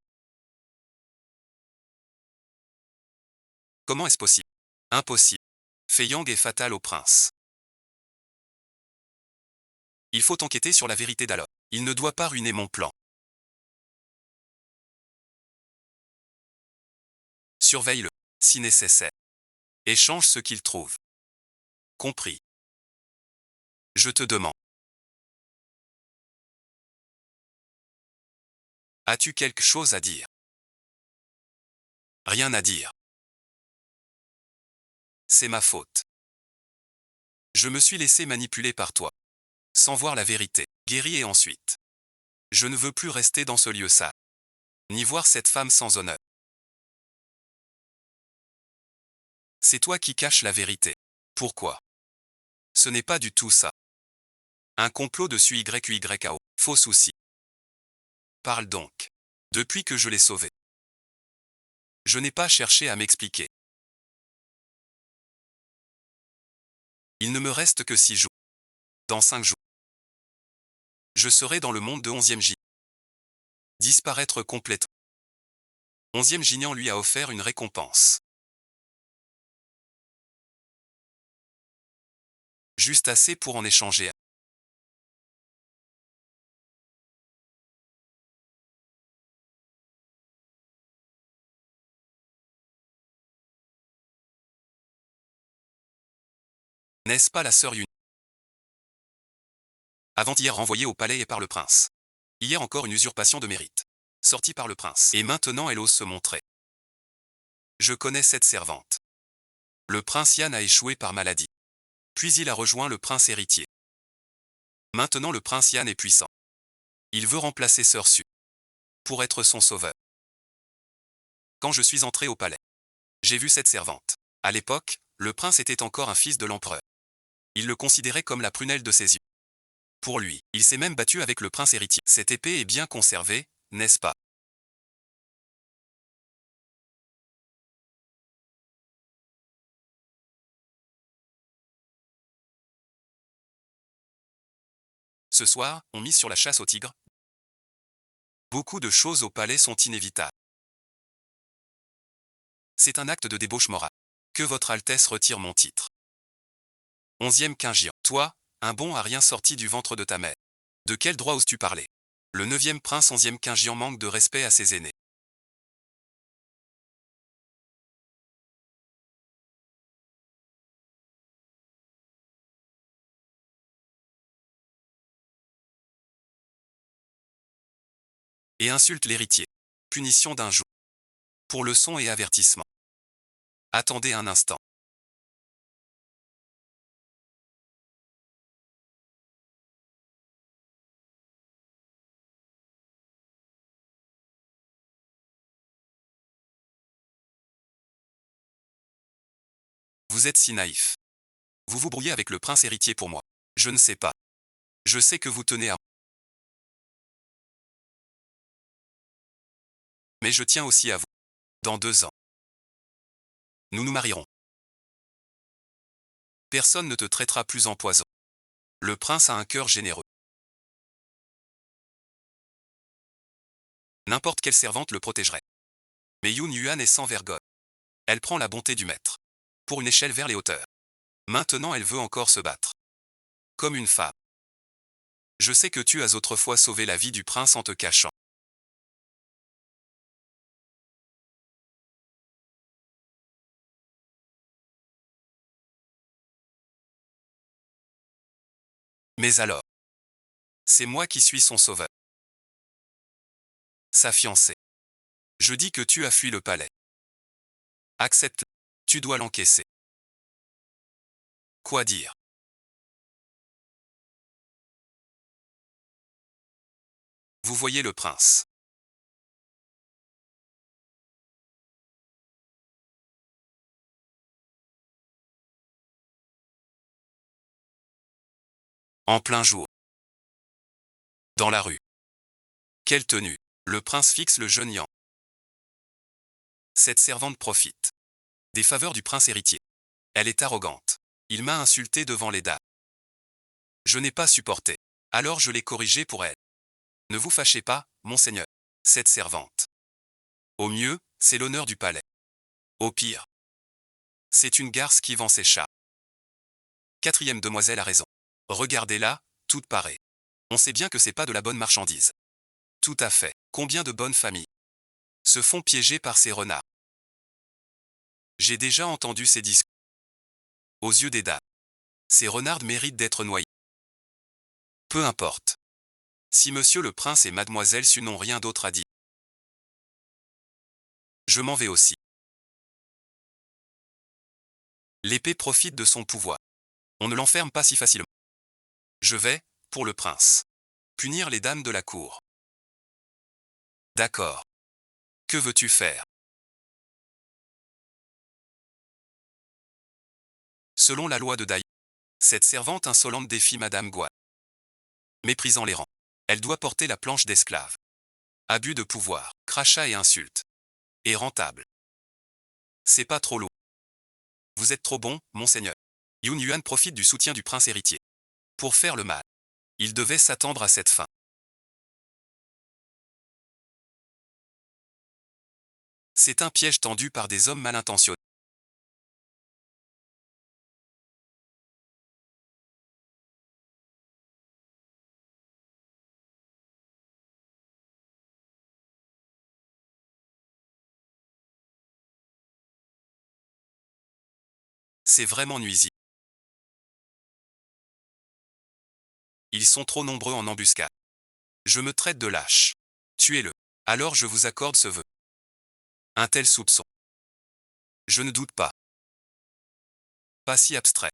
Comment est-ce possible? Impossible. Fei Yang est fatal au prince. Il faut enquêter sur la vérité d'alors. Il ne doit pas ruiner mon plan. Surveille-le, si nécessaire. Échange ce qu'il trouve. Compris. Je te demande. As-tu quelque chose à dire? Rien à dire. C'est ma faute. Je me suis laissé manipuler par toi. Sans voir la vérité. Guéri et ensuite. Je ne veux plus rester dans ce lieu sale. Ni voir cette femme sans honneur. C'est toi qui caches la vérité. Pourquoi? Ce n'est pas du tout ça. Un complot dessus YYAO. Faux souci. Parle donc. Depuis que je l'ai sauvé. Je n'ai pas cherché à m'expliquer. Il ne me reste que 6 jours. Dans 5 jours. Je serai dans le monde de 11e J. Disparaître complètement. 11e Jinian lui a offert une récompense. Juste assez pour en échanger. N'est-ce pas la sœur Yun? Avant-hier renvoyée au palais et par le prince. Hier encore une usurpation de mérite. Sortie par le prince. Et maintenant elle ose se montrer. Je connais cette servante. Le prince Yan a échoué par maladie. Puis il a rejoint le prince héritier. Maintenant le prince Yan est puissant. Il veut remplacer Sœur Su. Pour être son sauveur. Quand je suis entré au palais, j'ai vu cette servante. À l'époque, le prince était encore un fils de l'empereur. Il le considérait comme la prunelle de ses yeux. Pour lui, il s'est même battu avec le prince héritier. Cette épée est bien conservée, n'est-ce pas? Ce soir, on mise sur la chasse au tigre. Beaucoup de choses au palais sont inévitables. C'est un acte de débauche morale. Que votre Altesse retire mon titre. 11e Qingjian. Toi, un bon à rien sorti du ventre de ta mère. De quel droit oses-tu parler? Le 9e prince 11e Qingjian manque de respect à ses aînés. Et insulte l'héritier. Punition d'un jour. Pour leçon et avertissement. Attendez un instant. Vous êtes si naïf. Vous vous brouillez avec le prince héritier pour moi. Je ne sais pas. Je sais que vous tenez à... Mais je tiens aussi à vous. Dans 2 ans, nous nous marierons. Personne ne te traitera plus en poison. Le prince a un cœur généreux. N'importe quelle servante le protégerait. Mais Yun Yuan est sans vergogne. Elle prend la bonté du maître. Pour une échelle vers les hauteurs. Maintenant elle veut encore se battre. Comme une femme. Je sais que tu as autrefois sauvé la vie du prince en te cachant. Mais alors, c'est moi qui suis son sauveur. Sa fiancée. Je dis que tu as fui le palais. Accepte. Tu dois l'encaisser. Quoi dire? Vous voyez le prince. En plein jour. Dans la rue. Quelle tenue. Le prince fixe le jeune Yang. Cette servante profite des faveurs du prince héritier. Elle est arrogante. Il m'a insulté devant les dames. Je n'ai pas supporté. Alors je l'ai corrigé pour elle. Ne vous fâchez pas, monseigneur. Cette servante. Au mieux, c'est l'honneur du palais. Au pire, c'est une garce qui vend ses chats. Quatrième demoiselle a raison. Regardez-la, toute parée. On sait bien que c'est pas de la bonne marchandise. Tout à fait. Combien de bonnes familles se font piéger par ces renards? J'ai déjà entendu ces discours. Aux yeux des dames, ces renards méritent d'être noyés. Peu importe. Si monsieur le prince et mademoiselle Su n'ont rien d'autre à dire, je m'en vais aussi. L'épée profite de son pouvoir. On ne l'enferme pas si facilement. Je vais, pour le prince, punir les dames de la cour. D'accord. Que veux-tu faire? Selon la loi de Dai, cette servante insolente défie Madame Guan. Méprisant les rangs. Elle doit porter la planche d'esclave. Abus de pouvoir, crachats et insultes. Et rentable. C'est pas trop lourd. Vous êtes trop bon, monseigneur. Yun Yuan profite du soutien du prince héritier. Pour faire le mal. Il devait s'attendre à cette fin. C'est un piège tendu par des hommes mal intentionnés. C'est vraiment nuisible. Ils sont trop nombreux en embuscade. Je me traite de lâche. Tuez-le. Alors je vous accorde ce vœu. Un tel soupçon. Je ne doute pas. Pas si abstrait.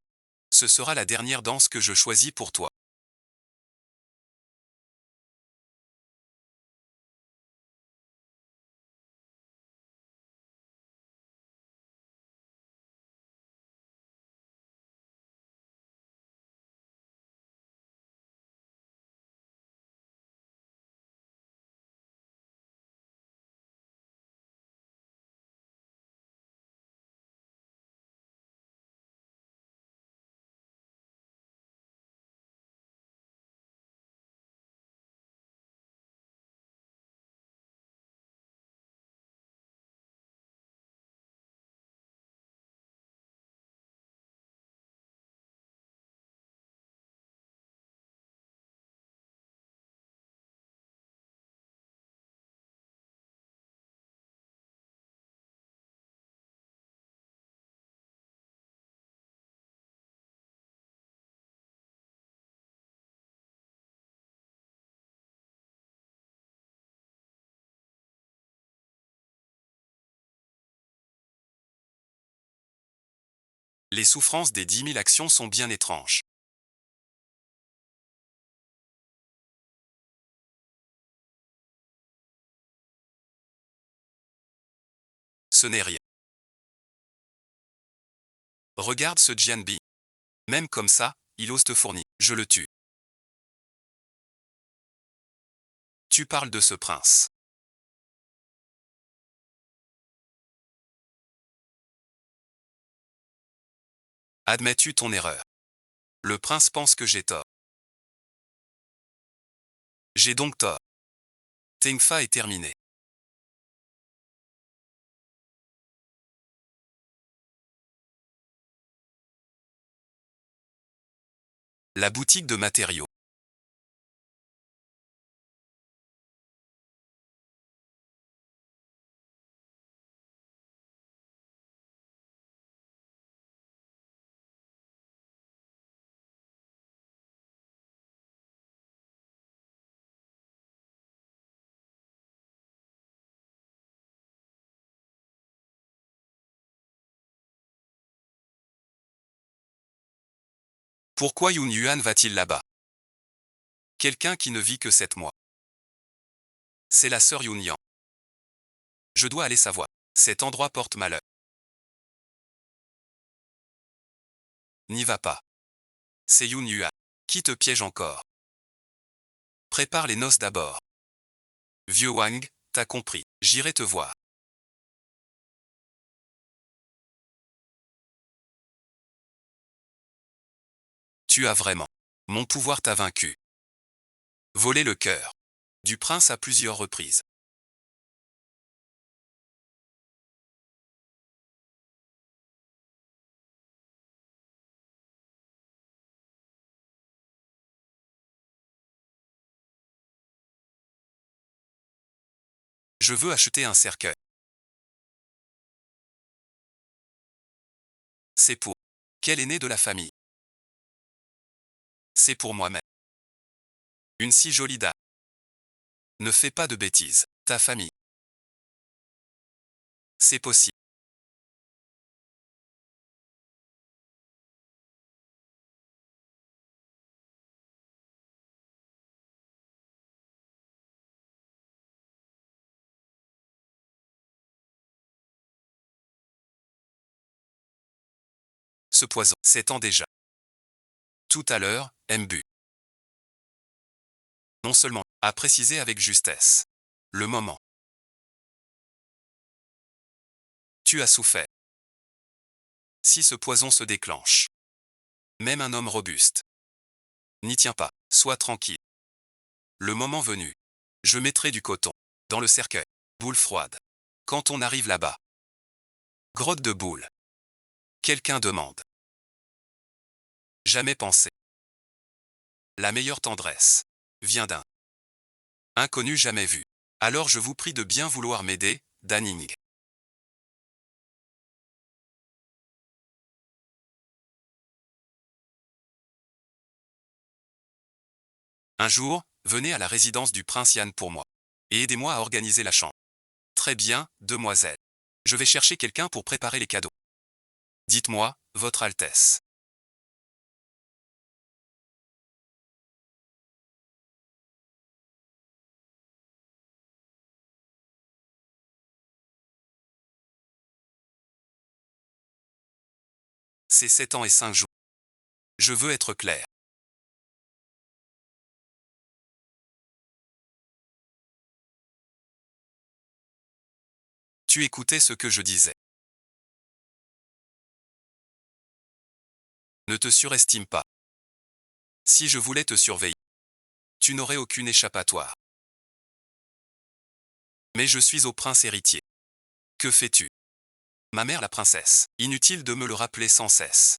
Ce sera la dernière danse que je choisis pour toi. Les souffrances des 10 000 actions sont bien étranges. Ce n'est rien. Regarde ce Jianbi. Même comme ça, il ose te fournir. Je le tue. Tu parles de ce prince. Admets-tu ton erreur? Le prince pense que j'ai tort. J'ai donc tort. Tengfa est terminé. La boutique de matériaux. Pourquoi Yun Yuan va-t-il là-bas? Quelqu'un qui ne vit que 7 mois. C'est la sœur Yun Yang. Je dois aller savoir. Cet endroit porte malheur. N'y va pas. C'est Yun Yuan. Qui te piège encore? Prépare les noces d'abord. Vieux Wang, t'as compris. J'irai te voir. Tu as vraiment. Mon pouvoir t'a vaincu. Voler le cœur du prince à plusieurs reprises. Je veux acheter un cercueil. C'est pour quel aîné de la famille? C'est pour moi-même. Une si jolie dame. Ne fais pas de bêtises. Ta famille. C'est possible. Ce poison s'étend déjà. Tout à l'heure, Mbu. Non seulement, a précisé avec justesse. Le moment. Tu as souffert. Si ce poison se déclenche, même un homme robuste n'y tient pas. Sois tranquille. Le moment venu, je mettrai du coton dans le cercueil. Boule froide. Quand on arrive là-bas. Grotte de boule. Quelqu'un demande. Jamais pensé. La meilleure tendresse vient d'un inconnu jamais vu. Alors je vous prie de bien vouloir m'aider, Daning. Un jour, venez à la résidence du prince Yan pour moi. Et aidez-moi à organiser la chambre. Très bien, demoiselle. Je vais chercher quelqu'un pour préparer les cadeaux. Dites-moi, Votre Altesse. C'est 7 ans et 5 jours. Je veux être clair. Tu écoutais ce que je disais. Ne te surestime pas. Si je voulais te surveiller, tu n'aurais aucune échappatoire. Mais je suis au prince héritier. Que fais-tu? Ma mère la princesse. Inutile de me le rappeler sans cesse.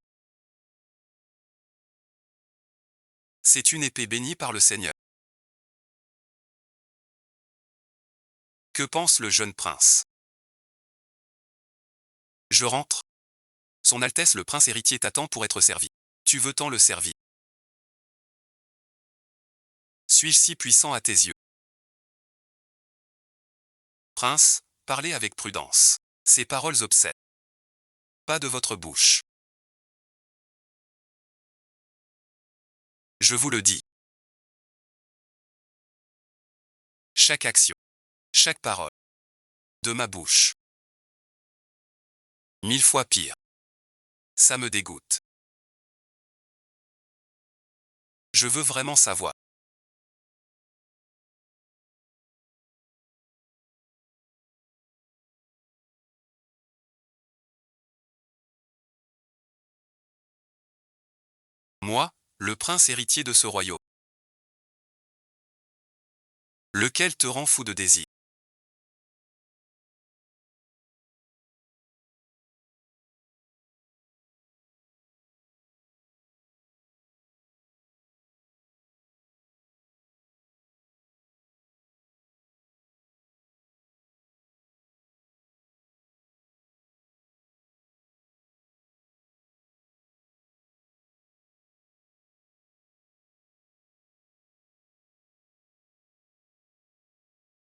C'est une épée bénie par le Seigneur. Que pense le jeune prince? Je rentre. Son Altesse le prince héritier t'attend pour être servi. Tu veux tant le servir. Suis-je si puissant à tes yeux? Prince, parlez avec prudence. Ces paroles obscènes. Pas de votre bouche. Je vous le dis. Chaque action, chaque parole, de ma bouche. 1000 fois pire. Ça me dégoûte. Je veux vraiment savoir. Moi, le prince héritier de ce royaume. Lequel te rend fou de désir.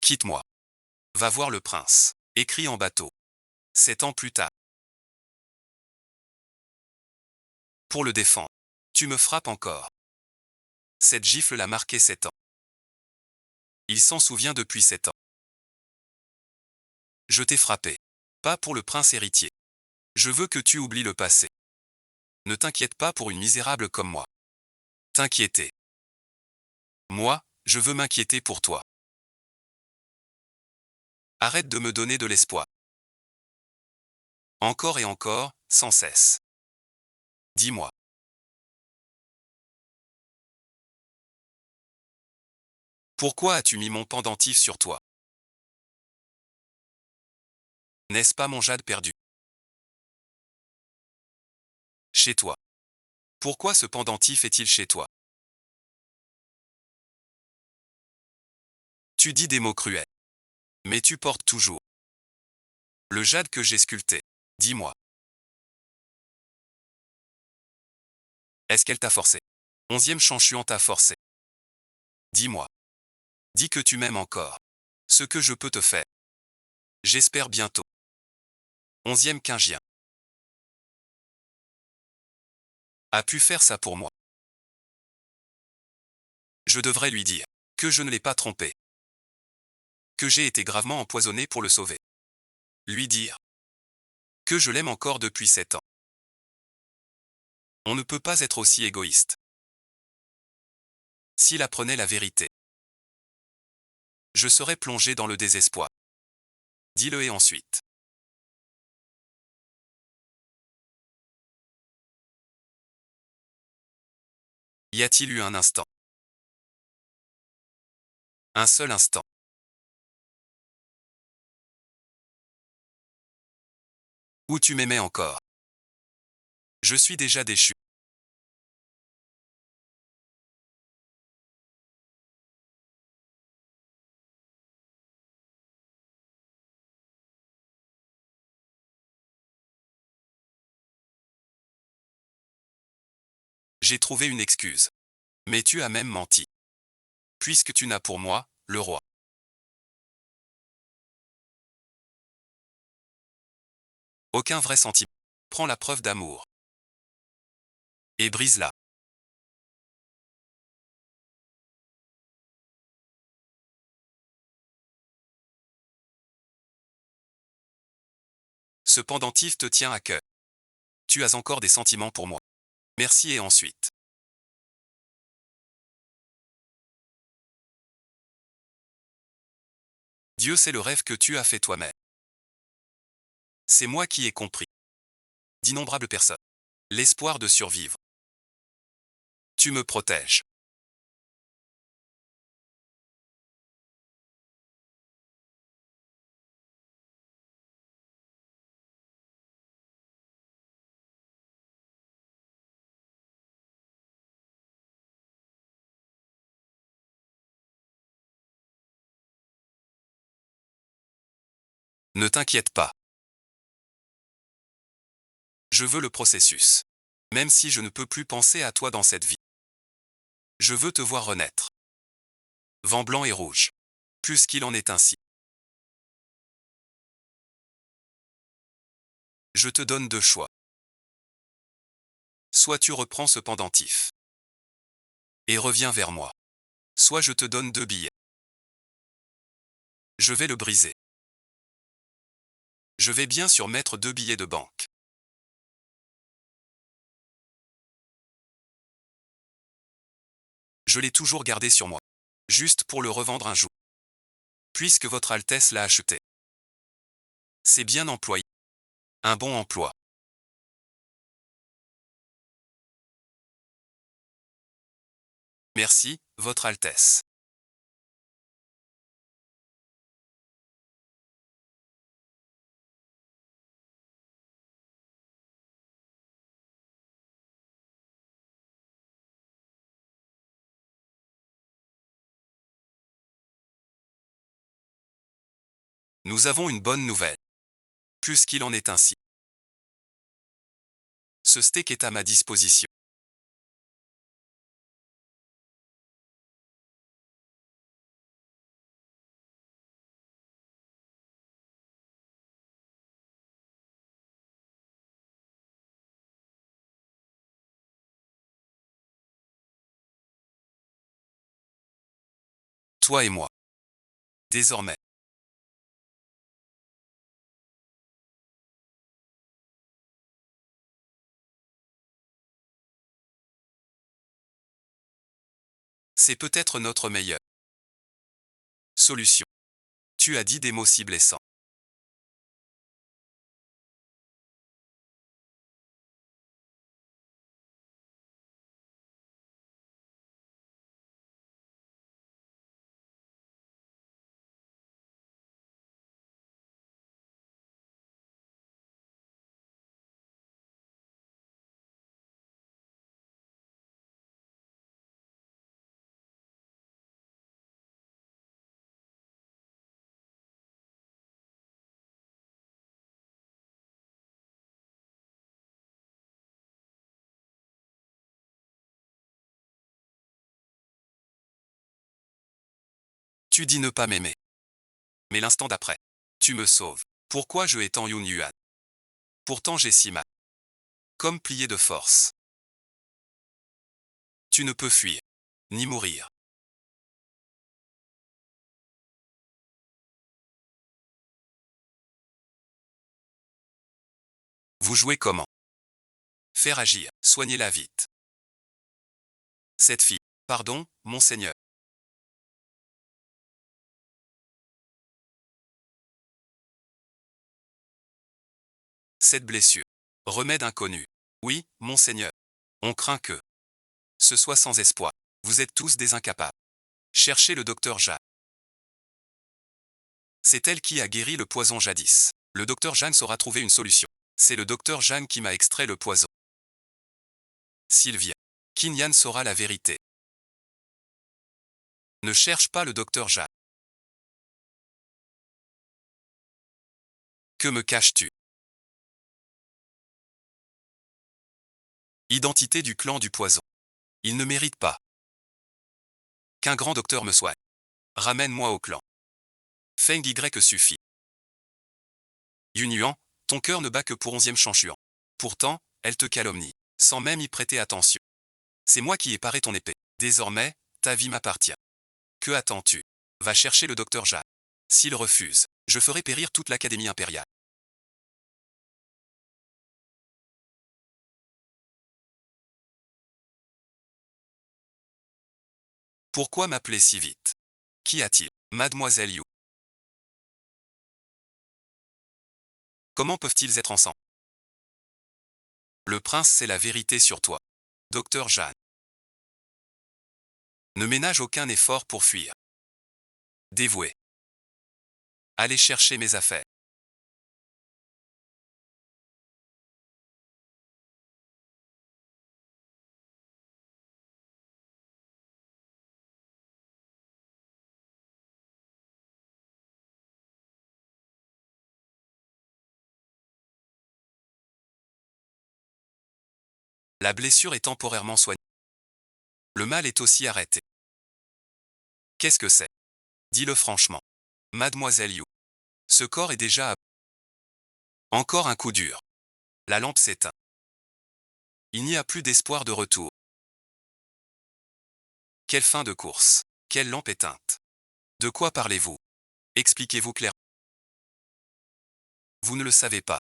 Quitte-moi. Va voir le prince. Écrit en bateau. 7 ans plus tard. Pour le défendre. Tu me frappes encore. Cette gifle l'a marqué 7 ans. Il s'en souvient depuis 7 ans. Je t'ai frappé. Pas pour le prince héritier. Je veux que tu oublies le passé. Ne t'inquiète pas pour une misérable comme moi. T'inquiéter. Moi, je veux m'inquiéter pour toi. Arrête de me donner de l'espoir. Encore et encore, sans cesse. Dis-moi. Pourquoi as-tu mis mon pendentif sur toi? N'est-ce pas mon jade perdu? Chez toi. Pourquoi ce pendentif est-il chez toi? Tu dis des mots cruels. Mais tu portes toujours le jade que j'ai sculpté. Dis-moi. Est-ce qu'elle t'a forcé? 11e Chanchuan t'a forcé. Dis-moi. Dis que tu m'aimes encore. Ce que je peux te faire. J'espère bientôt. 11e Quingien. A pu faire ça pour moi. Je devrais lui dire que je ne l'ai pas trompé. Que j'ai été gravement empoisonné pour le sauver. Lui dire que je l'aime encore depuis 7 ans. On ne peut pas être aussi égoïste. S'il apprenait la vérité, je serais plongé dans le désespoir. Dis-le et ensuite. Y a-t-il eu un instant? Un seul instant. Où tu m'aimais encore? Je suis déjà déchu. J'ai trouvé une excuse. Mais tu as même menti. Puisque tu n'as pour moi, le roi. Aucun vrai sentiment. Prends la preuve d'amour. Et brise-la. Ce pendentif te tient à cœur. Tu as encore des sentiments pour moi. Merci et ensuite. Dieu sait le rêve que tu as fait toi-même. C'est moi qui ai compris. D'innombrables personnes. L'espoir de survivre. Tu me protèges. Ne t'inquiète pas. Je veux le processus. Même si je ne peux plus penser à toi dans cette vie. Je veux te voir renaître. Vent blanc et rouge. Puisqu'il en est ainsi. Je te donne deux choix. Soit tu reprends ce pendentif. Et reviens vers moi. Soit je te donne deux billets. Je vais le briser. Je vais bien sûr mettre deux billets de banque. Je l'ai toujours gardé sur moi. Juste pour le revendre un jour. Puisque votre Altesse l'a acheté. C'est bien employé. Un bon emploi. Merci, votre Altesse. Nous avons une bonne nouvelle. Puisqu'il en est ainsi. Ce steak est à ma disposition. Toi et moi. Désormais. C'est peut-être notre meilleure solution. Tu as dit des mots si blessants. Tu dis ne pas m'aimer. Mais l'instant d'après, tu me sauves. Pourquoi je étends Yun Yuan? Pourtant j'ai si mal. Comme plié de force. Tu ne peux fuir. Ni mourir. Vous jouez comment? Faire agir. Soignez-la vite. Cette fille. Pardon, monseigneur. Cette blessure. Remède inconnu. Oui, monseigneur. On craint que ce soit sans espoir. Vous êtes tous des incapables. Cherchez le docteur Jeanne. C'est elle qui a guéri le poison jadis. Le docteur Jeanne saura trouver une solution. C'est le docteur Jeanne qui m'a extrait le poison. Sylvia. Kinyan saura la vérité. Ne cherche pas le docteur Jeanne. Que me caches-tu? Identité du clan du poison. Il ne mérite pas qu'un grand docteur me soigne. Ramène-moi au clan. Feng Y suffit. Yun Yuan, ton cœur ne bat que pour 11e Chanchuan. Pourtant, elle te calomnie, sans même y prêter attention. C'est moi qui ai paré ton épée. Désormais, ta vie m'appartient. Que attends-tu? Va chercher le docteur Jeanne. S'il refuse, je ferai périr toute l'Académie impériale. Pourquoi m'appeler si vite? Qu'y a-t-il? Mademoiselle Yu. Comment peuvent-ils être ensemble? Le prince sait la vérité sur toi. Docteur Jeanne. Ne ménage aucun effort pour fuir. Dévoué. Allez chercher mes affaires. La blessure est temporairement soignée. Le mal est aussi arrêté. Qu'est-ce que c'est? Dis-le franchement. Mademoiselle Yu. Ce corps est déjà à... Encore un coup dur. La lampe s'éteint. Il n'y a plus d'espoir de retour. Quelle fin de course. Quelle lampe éteinte. De quoi parlez-vous? Expliquez-vous clairement. Vous ne le savez pas.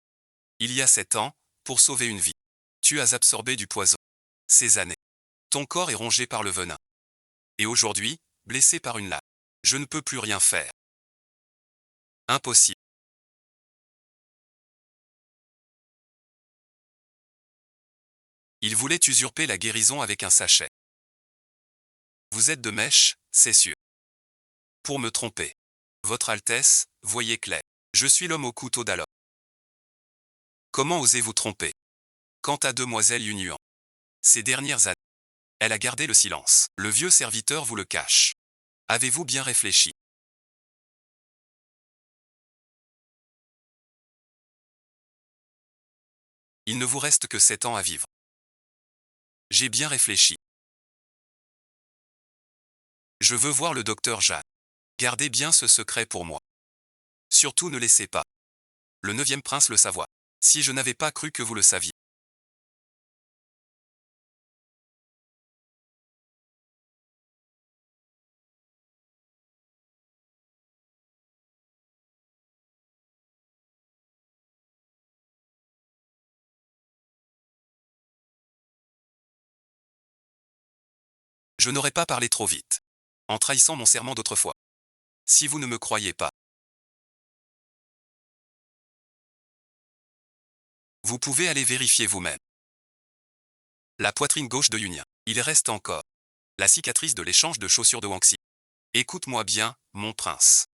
Il y a 7 ans, pour sauver une vie, tu as absorbé du poison. Ces années. Ton corps est rongé par le venin. Et aujourd'hui, blessé par une lame. Je ne peux plus rien faire. Impossible. Il voulait usurper la guérison avec un sachet. Vous êtes de mèche, c'est sûr. Pour me tromper. Votre Altesse, voyez clair. Je suis l'homme au couteau d'alors. Comment osez-vous tromper? Quant à demoiselle Yunuan, ces dernières années, elle a gardé le silence. Le vieux serviteur vous le cache. Avez-vous bien réfléchi? Il ne vous reste que 7 ans à vivre. J'ai bien réfléchi. Je veux voir le docteur Jeanne. Gardez bien ce secret pour moi. Surtout ne laissez pas le 9e prince le savoir. Si je n'avais pas cru que vous le saviez. Je n'aurais pas parlé trop vite. En trahissant mon serment d'autrefois. Si vous ne me croyez pas, vous pouvez aller vérifier vous-même. La poitrine gauche de Yunia. Il reste encore la cicatrice de l'échange de chaussures de Wangxi. Écoute-moi bien, mon prince.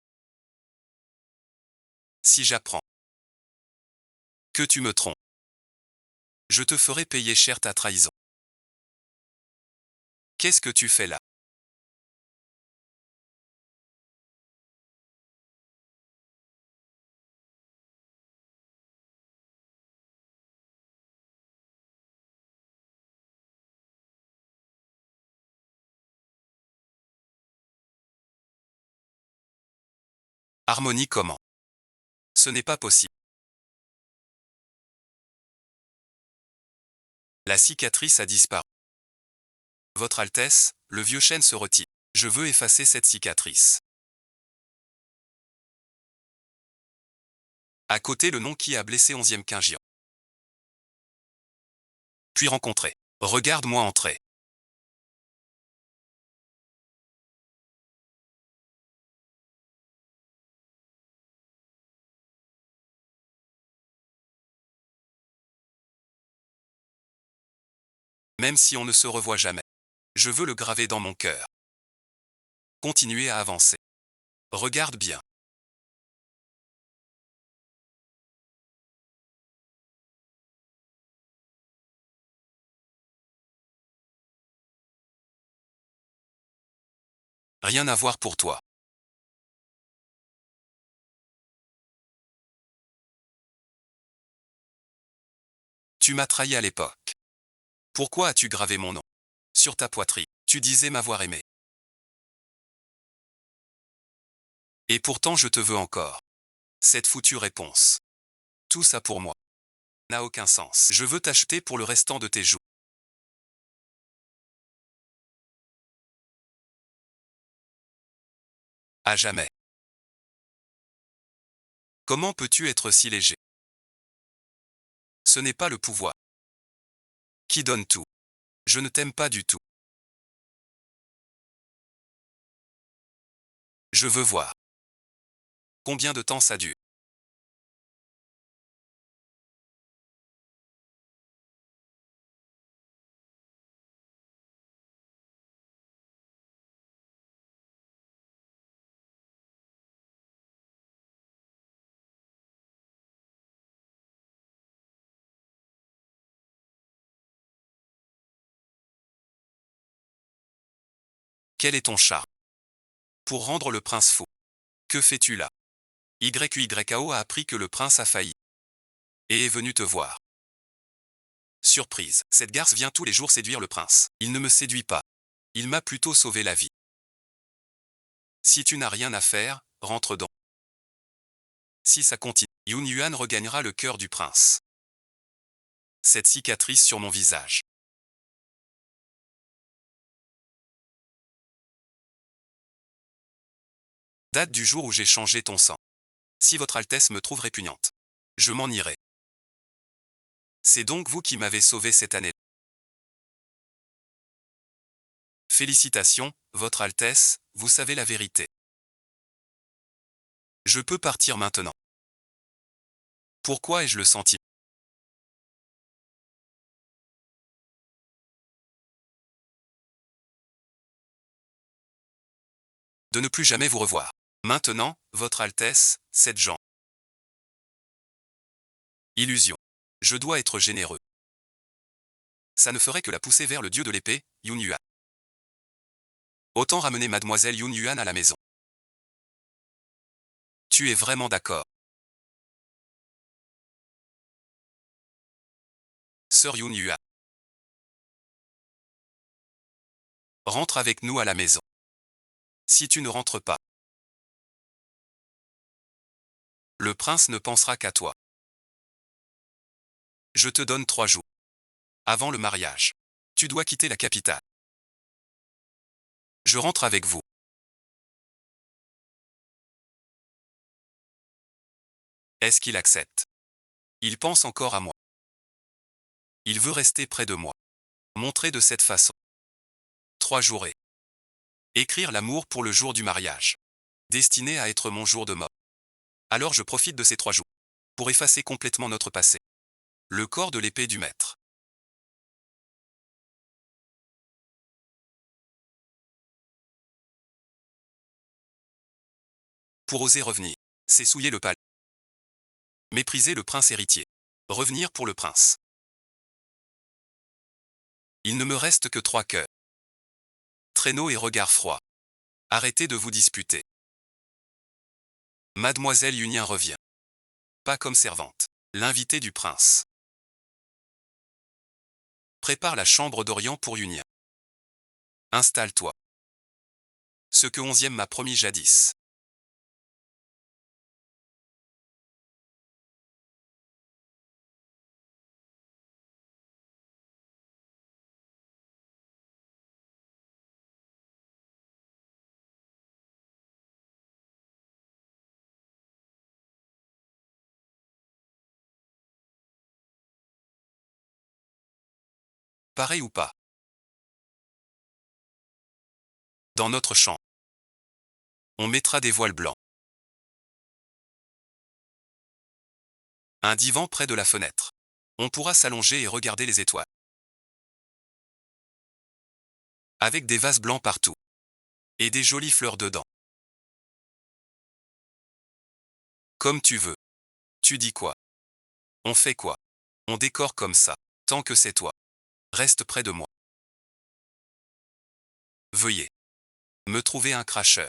Si j'apprends que tu me trompes, je te ferai payer cher ta trahison. Qu'est-ce que tu fais là? Harmonie comment? Ce n'est pas possible. La cicatrice a disparu. Votre Altesse, le vieux chêne se retire. Je veux effacer cette cicatrice. À côté le nom qui a blessé 11e Quingian. Puis rencontrer. Regarde-moi entrer. Même si on ne se revoit jamais. Je veux le graver dans mon cœur. Continuez à avancer. Regarde bien. Rien à voir pour toi. Tu m'as trahi à l'époque. Pourquoi as-tu gravé mon nom sur ta poitrine? Tu disais m'avoir aimé. Et pourtant je te veux encore. Cette foutue réponse. Tout ça pour moi n'a aucun sens. Je veux t'acheter pour le restant de tes jours. À jamais. Comment peux-tu être si léger? Ce n'est pas le pouvoir qui donne tout. Je ne t'aime pas du tout. Je veux voir. Combien de temps ça dure? Quel est ton charme? Pour rendre le prince fou. Que fais-tu là? YYAO a appris que le prince a failli. Et est venu te voir. Surprise, cette garce vient tous les jours séduire le prince. Il ne me séduit pas. Il m'a plutôt sauvé la vie. Si tu n'as rien à faire, rentre donc. Si ça continue, Yun Yuan regagnera le cœur du prince. Cette cicatrice sur mon visage. Date du jour où j'ai changé ton sang. Si votre Altesse me trouve répugnante, je m'en irai. C'est donc vous qui m'avez sauvé cette année. Félicitations, Votre Altesse, vous savez la vérité. Je peux partir maintenant. Pourquoi ai-je le sentiment de ne plus jamais vous revoir? Maintenant, Votre Altesse, cette gens. Illusion. Je dois être généreux. Ça ne ferait que la pousser vers le dieu de l'épée, Yun Yuan. Autant ramener mademoiselle Yun Yuan à la maison. Tu es vraiment d'accord? Sœur Yun Yuan. Rentre avec nous à la maison. Si tu ne rentres pas, le prince ne pensera qu'à toi. Je te donne 3 jours. Avant le mariage. Tu dois quitter la capitale. Je rentre avec vous. Est-ce qu'il accepte? Il pense encore à moi. Il veut rester près de moi. Montrer de cette façon. 3 jours et écrire l'amour pour le jour du mariage. Destiné à être mon jour de mort. Alors je profite de ces 3 jours. Pour effacer complètement notre passé. Le corps de l'épée du maître. Pour oser revenir. C'est souiller le palais. Mépriser le prince héritier. Revenir pour le prince. Il ne me reste que 3 cœurs. Traîneau et regard froid. Arrêtez de vous disputer. Mademoiselle Yunien revient. Pas comme servante. L'invité du prince. Prépare la chambre d'Orient pour Yunien. Installe-toi. Ce que 11e m'a promis jadis. Pareil ou pas? Dans notre champ. On mettra des voiles blancs. Un divan près de la fenêtre. On pourra s'allonger et regarder les étoiles. Avec des vases blancs partout. Et des jolies fleurs dedans. Comme tu veux. Tu dis quoi? On fait quoi? On décore comme ça. Tant que c'est toi. Reste près de moi. Veuillez me trouver un cracheur.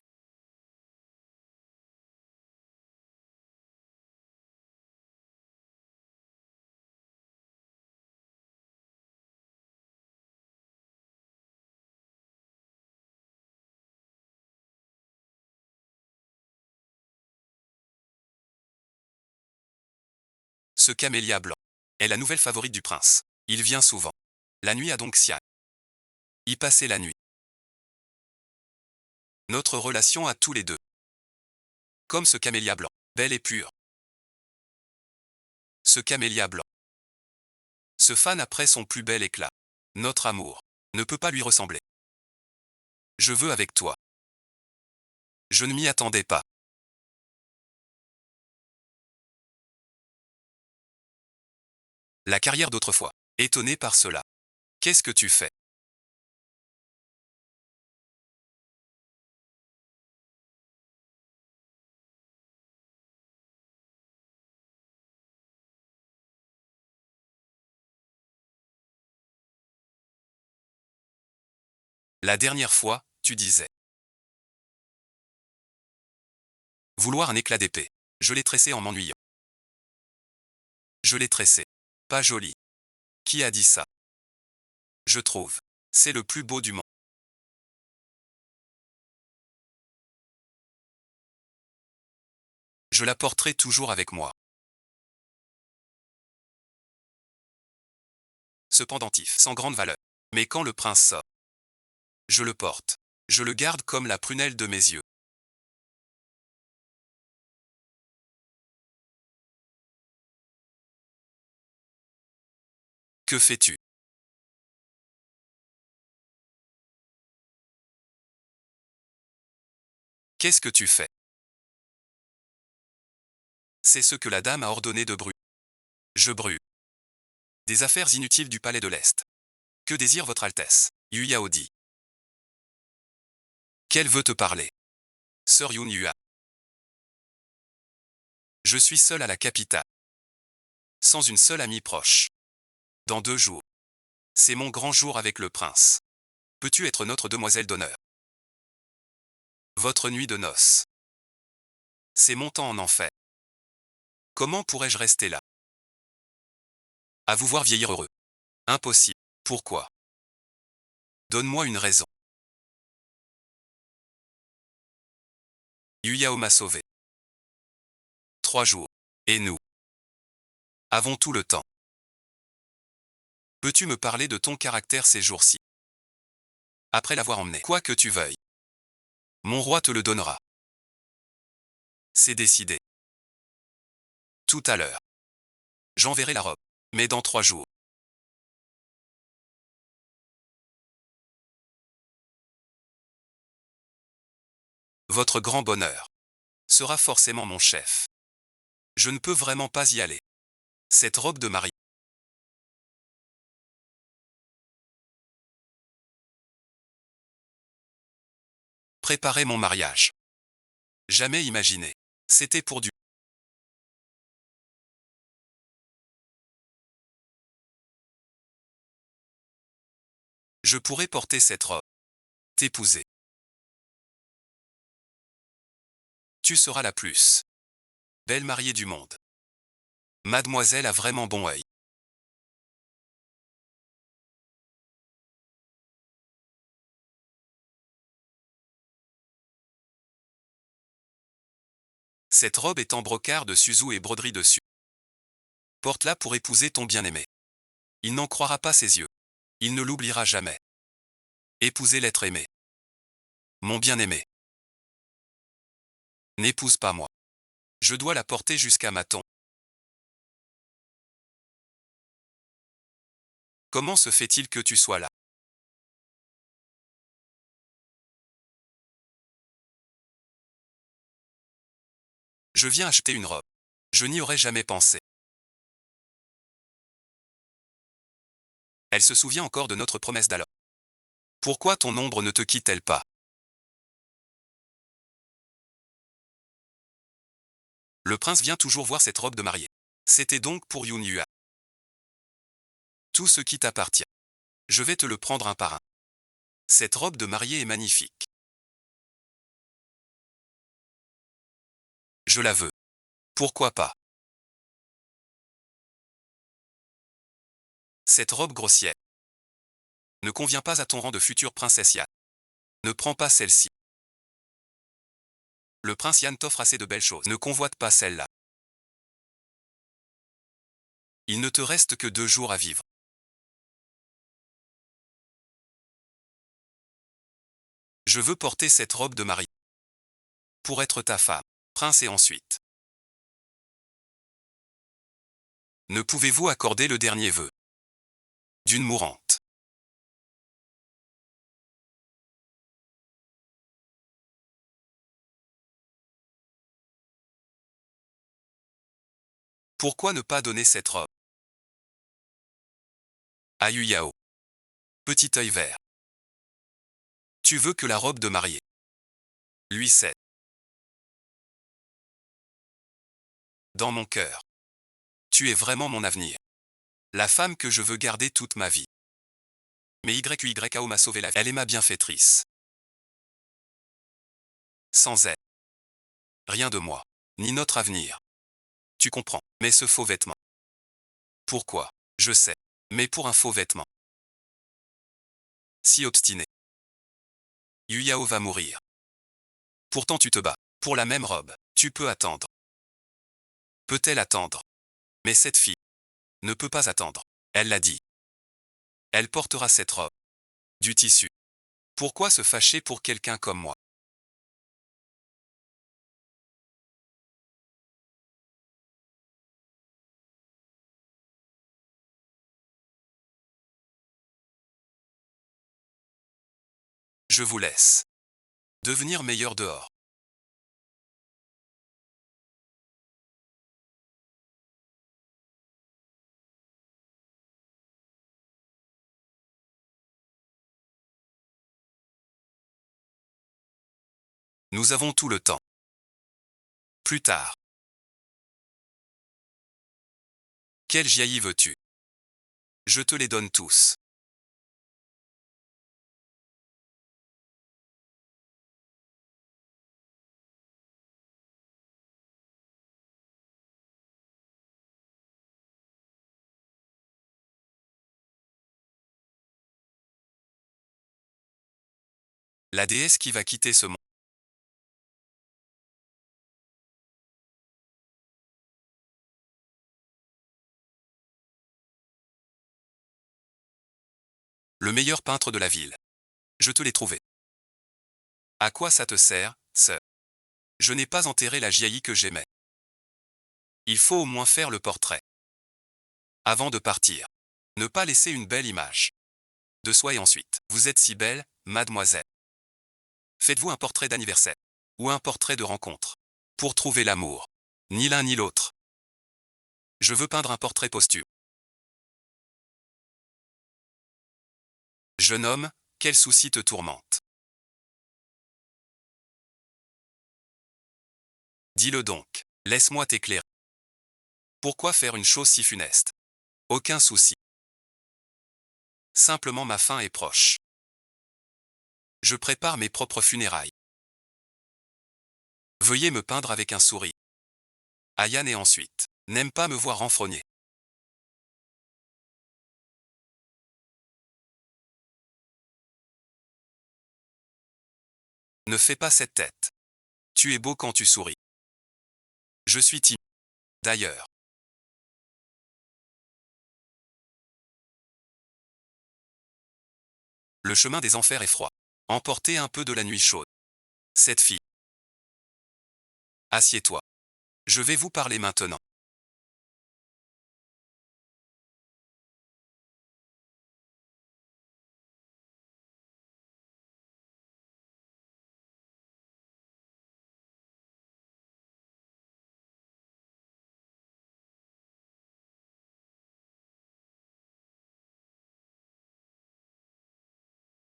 Ce camélia blanc est la nouvelle favorite du prince. Il vient souvent. La nuit à Dongxian. Y passer la nuit. Notre relation à tous les deux. Comme ce camélia blanc. Belle et pure. Ce camélia blanc. Se fane après son plus bel éclat. Notre amour ne peut pas lui ressembler. Je veux avec toi. Je ne m'y attendais pas. La carrière d'autrefois. Étonné par cela. Qu'est-ce que tu fais? La dernière fois, tu disais. Vouloir un éclat d'épée. Je l'ai tressé en m'ennuyant. Je l'ai tressé. Pas joli. Qui a dit ça? Je trouve. C'est le plus beau du monde. Je la porterai toujours avec moi. Ce pendentif sans grande valeur. Mais quand le prince sort, je le porte. Je le garde comme la prunelle de mes yeux. Que fais-tu? Qu'est-ce que tu fais? C'est ce que la dame a ordonné de brûler. Je brûle. Des affaires inutiles du palais de l'Est. Que désire votre Altesse? Yu Yao dit. Qu'elle veut te parler? Sœur Yun Yua. Je suis seul à la capitale. Sans une seule amie proche. Dans 2 jours. C'est mon grand jour avec le prince. Peux-tu être notre demoiselle d'honneur? Votre nuit de noces. C'est mon temps en enfer. Comment pourrais-je rester là? À vous voir vieillir heureux. Impossible. Pourquoi? Donne-moi une raison. Yu Yao m'a sauvé. 3 jours. Et nous avons tout le temps. Peux-tu me parler de ton caractère ces jours-ci? Après l'avoir emmené, quoi que tu veuilles. Mon roi te le donnera. C'est décidé. Tout à l'heure. J'enverrai la robe. Mais dans 3 jours. Votre grand bonheur sera forcément mon chef. Je ne peux vraiment pas y aller. Cette robe de mariée. Préparer mon mariage. Jamais imaginé. C'était pour du. Je pourrais porter cette robe. T'épouser. Tu seras la plus belle mariée du monde. Mademoiselle a vraiment bon œil. Cette robe est en brocart de Suzu et broderie dessus. Porte-la pour épouser ton bien-aimé. Il n'en croira pas ses yeux. Il ne l'oubliera jamais. Épouser l'être aimé. Mon bien-aimé. N'épouse pas moi. Je dois la porter jusqu'à ma tombe. Comment se fait-il que tu sois là? Je viens acheter une robe. Je n'y aurais jamais pensé. Elle se souvient encore de notre promesse d'alors. Pourquoi ton ombre ne te quitte-t-elle pas? Le prince vient toujours voir cette robe de mariée. C'était donc pour Yun Yua. Tout ce qui t'appartient. Je vais te le prendre un par un. Cette robe de mariée est magnifique. Je la veux. Pourquoi pas? Cette robe grossière ne convient pas à ton rang de future princesse Yan. Ne prends pas celle-ci. Le prince Yan t'offre assez de belles choses. Ne convoite pas celle-là. Il ne te reste que 2 jours à vivre. Je veux porter cette robe de mariée. Pour être ta femme, prince et ensuite. Ne pouvez-vous accorder le dernier vœu d'une mourante? Pourquoi ne pas donner cette robe à Yu Yao? Petit œil vert. Tu veux que la robe de mariée lui cède. Dans mon cœur. Tu es vraiment mon avenir. La femme que je veux garder toute ma vie. Mais YYAO m'a sauvé la vie. Elle est ma bienfaitrice. Sans elle. Rien de moi. Ni notre avenir. Tu comprends. Mais ce faux vêtement. Pourquoi? Je sais. Mais pour un faux vêtement. Si obstiné. Yu Yao va mourir. Pourtant tu te bats. Pour la même robe. Tu peux attendre. Peut-elle attendre? Mais cette fille ne peut pas attendre. Elle l'a dit. Elle portera cette robe. Du tissu. Pourquoi se fâcher pour quelqu'un comme moi? Je vous laisse devenir meilleur dehors. Nous avons tout le temps. Plus tard. Quel jaillit veux-tu? Je te les donne tous. La déesse qui va quitter ce monde. Le meilleur peintre de la ville. Je te l'ai trouvé. À quoi ça te sert, ce? Je n'ai pas enterré la jaillit que j'aimais. Il faut au moins faire le portrait. Avant de partir. Ne pas laisser une belle image. De soi et ensuite. Vous êtes si belle, mademoiselle. Faites-vous un portrait d'anniversaire. Ou un portrait de rencontre. Pour trouver l'amour. Ni l'un ni l'autre. Je veux peindre un portrait posthume. Jeune homme, quel souci te tourmente? Dis-le donc. Laisse-moi t'éclairer. Pourquoi faire une chose si funeste? Aucun souci. Simplement ma fin est proche. Je prépare mes propres funérailles. Veuillez me peindre avec un sourire. Ayane et ensuite. N'aime pas me voir renfrogner. Ne fais pas cette tête. Tu es beau quand tu souris. Je suis timide. D'ailleurs. Le chemin des enfers est froid. Emportez un peu de la nuit chaude. Cette fille. Assieds-toi. Je vais vous parler maintenant.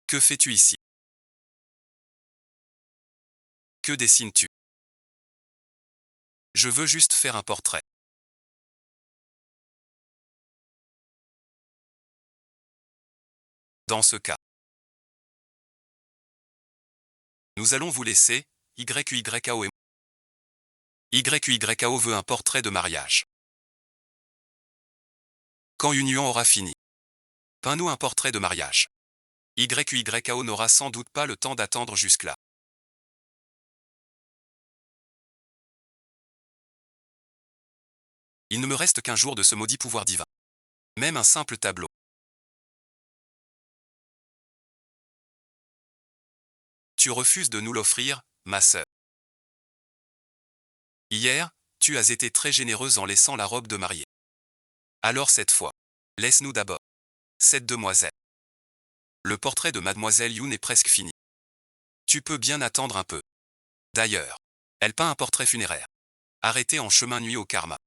Que fais-tu ici? Que dessines-tu? Je veux juste faire un portrait. Dans ce cas, nous allons vous laisser, YYKO et YYKO veut un portrait de mariage. Quand Union aura fini. Peins-nous un portrait de mariage. YYKO n'aura sans doute pas le temps d'attendre jusque-là. Il ne me reste qu'un jour de ce maudit pouvoir divin. Même un simple tableau. Tu refuses de nous l'offrir, ma sœur. Hier, tu as été très généreuse en laissant la robe de mariée. Alors cette fois, laisse-nous d'abord. Cette demoiselle. Le portrait de mademoiselle Yoon est presque fini. Tu peux bien attendre un peu. D'ailleurs, elle peint un portrait funéraire. Arrêté en chemin nuit au karma.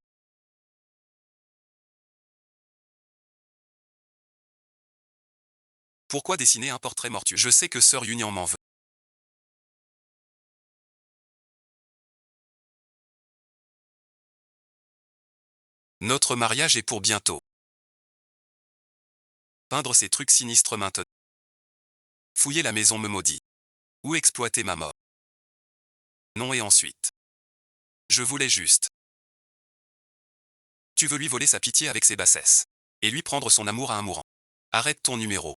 Pourquoi dessiner un portrait mortuaire? Je sais que sœur Union m'en veut. Notre mariage est pour bientôt. Peindre ces trucs sinistres maintenant. Fouiller la maison me maudit. Ou exploiter ma mort. Non et ensuite. Je voulais juste. Tu veux lui voler sa pitié avec ses bassesses. Et lui prendre son amour à un mourant. Arrête ton numéro.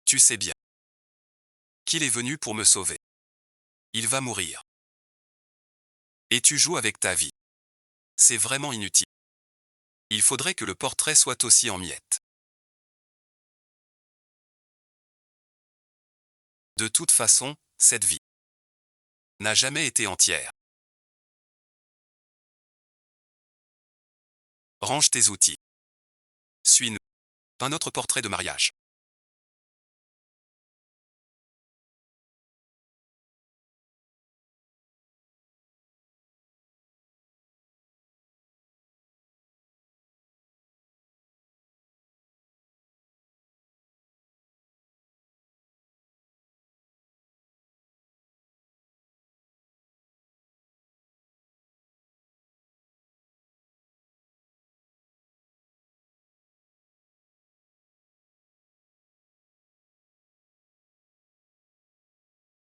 Tu sais bien. Qu'il est venu pour me sauver. Il va mourir. Et tu joues avec ta vie. C'est vraiment inutile. Il faudrait que le portrait soit aussi en miettes. De toute façon, cette vie n'a jamais été entière. Range tes outils. Suis-nous. Un autre portrait de mariage.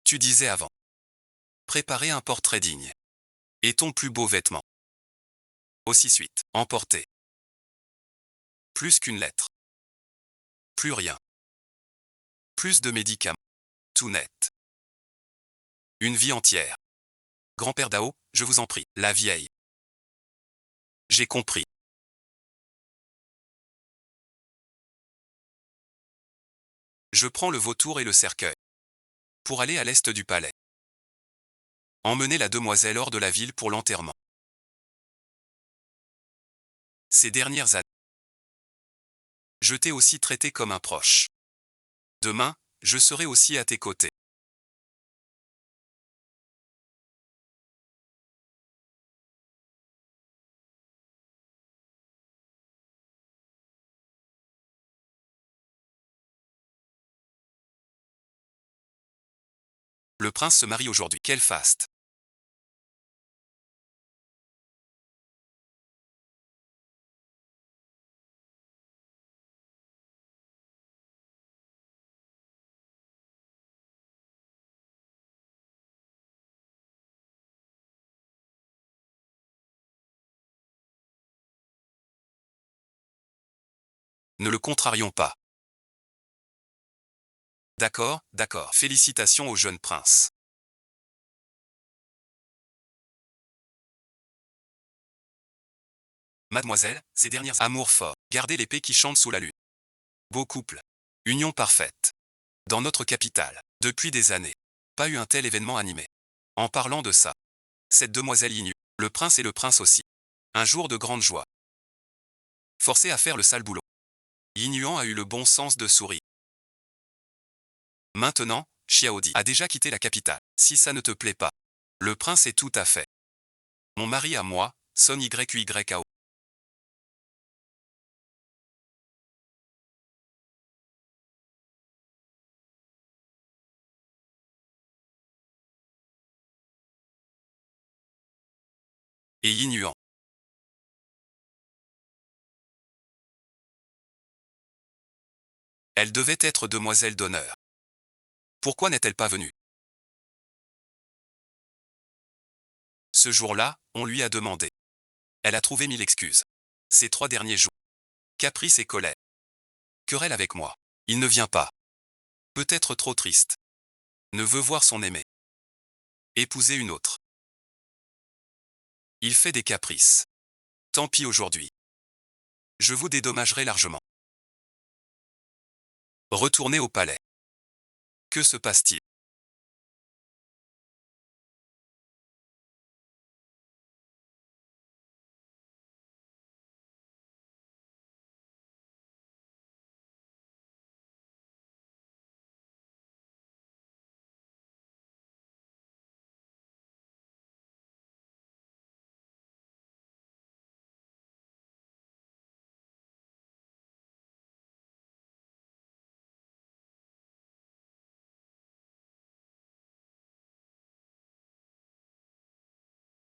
Tu disais avant. Préparer un portrait digne. Et ton plus beau vêtement. Aussi suite. Emporter. Plus qu'une lettre. Plus rien. Plus de médicaments. Tout net. Une vie entière. Grand-père Dao, je vous en prie. La vieille. J'ai compris. Je prends le vautour et le cercueil. Pour aller à l'est du palais. Emmener la demoiselle hors de la ville pour l'enterrement. Ces dernières années, je t'ai aussi traité comme un proche. Demain, je serai aussi à tes côtés. Le prince se marie aujourd'hui. Quel faste. Ne le contrarions pas. D'accord, d'accord. Félicitations au jeune prince. Mademoiselle, ces dernières amours forts. Gardez l'épée qui chante sous la lune. Beau couple. Union parfaite. Dans notre capitale. Depuis des années. Pas eu un tel événement animé. En parlant de ça. Cette demoiselle Inu. Le prince et le prince aussi. Un jour de grande joie. Forcé à faire le sale boulot. Yinuan a eu le bon sens de sourire. Maintenant, Xiaodi a déjà quitté la capitale. Si ça ne te plaît pas. Le prince est tout à fait. Mon mari à moi, Son YYAO. Et Yinuan. Elle devait être demoiselle d'honneur. Pourquoi n'est-elle pas venue? Ce jour-là, on lui a demandé. Elle a trouvé 1000 excuses. Ces 3 derniers jours. Caprice et colère. Querelle avec moi. Il ne vient pas. Peut-être trop triste. Ne veut voir son aimé. Épouser une autre. Il fait des caprices. Tant pis aujourd'hui. Je vous dédommagerai largement. Retournez au palais. Que se passe-t-il?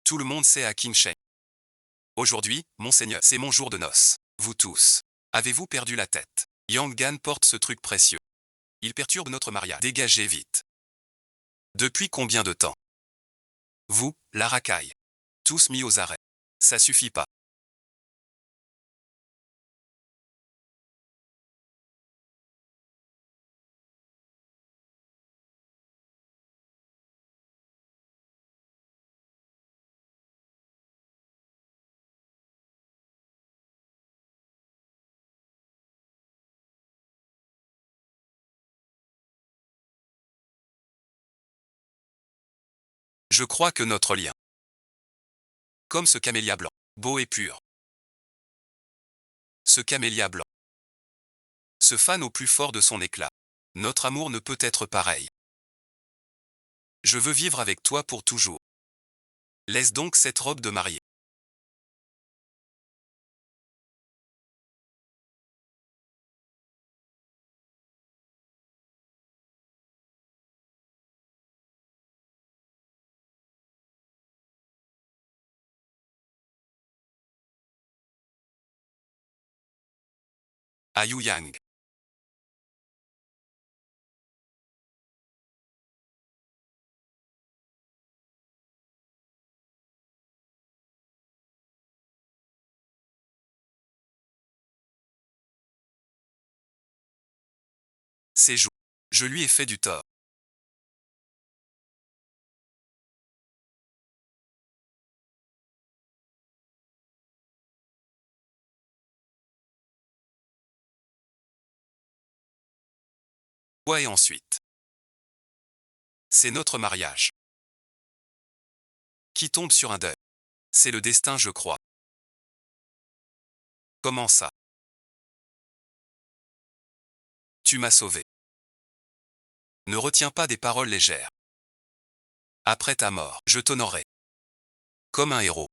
Tout le monde sait à Qin Sheng. Aujourd'hui, monseigneur, c'est mon jour de noces. Vous tous. Avez-vous perdu la tête? Yang Gan porte ce truc précieux. Il perturbe notre mariage. Dégagez vite. Depuis combien de temps? Vous, la racaille. Tous mis aux arrêts. Ça suffit pas. Je crois que notre lien, comme ce camélia blanc, beau et pur. Ce camélia blanc se fane au plus fort de son éclat. Notre amour ne peut être pareil. Je veux vivre avec toi pour toujours. Laisse donc cette robe de mariée. À Yu Yang. Ses joues. Je lui ai fait du tort. Ouais, et ensuite. C'est notre mariage. Qui tombe sur un deuil. C'est le destin, je crois. Comment ça? Tu m'as sauvé. Ne retiens pas des paroles légères. Après ta mort, je t'honorerai. Comme un héros.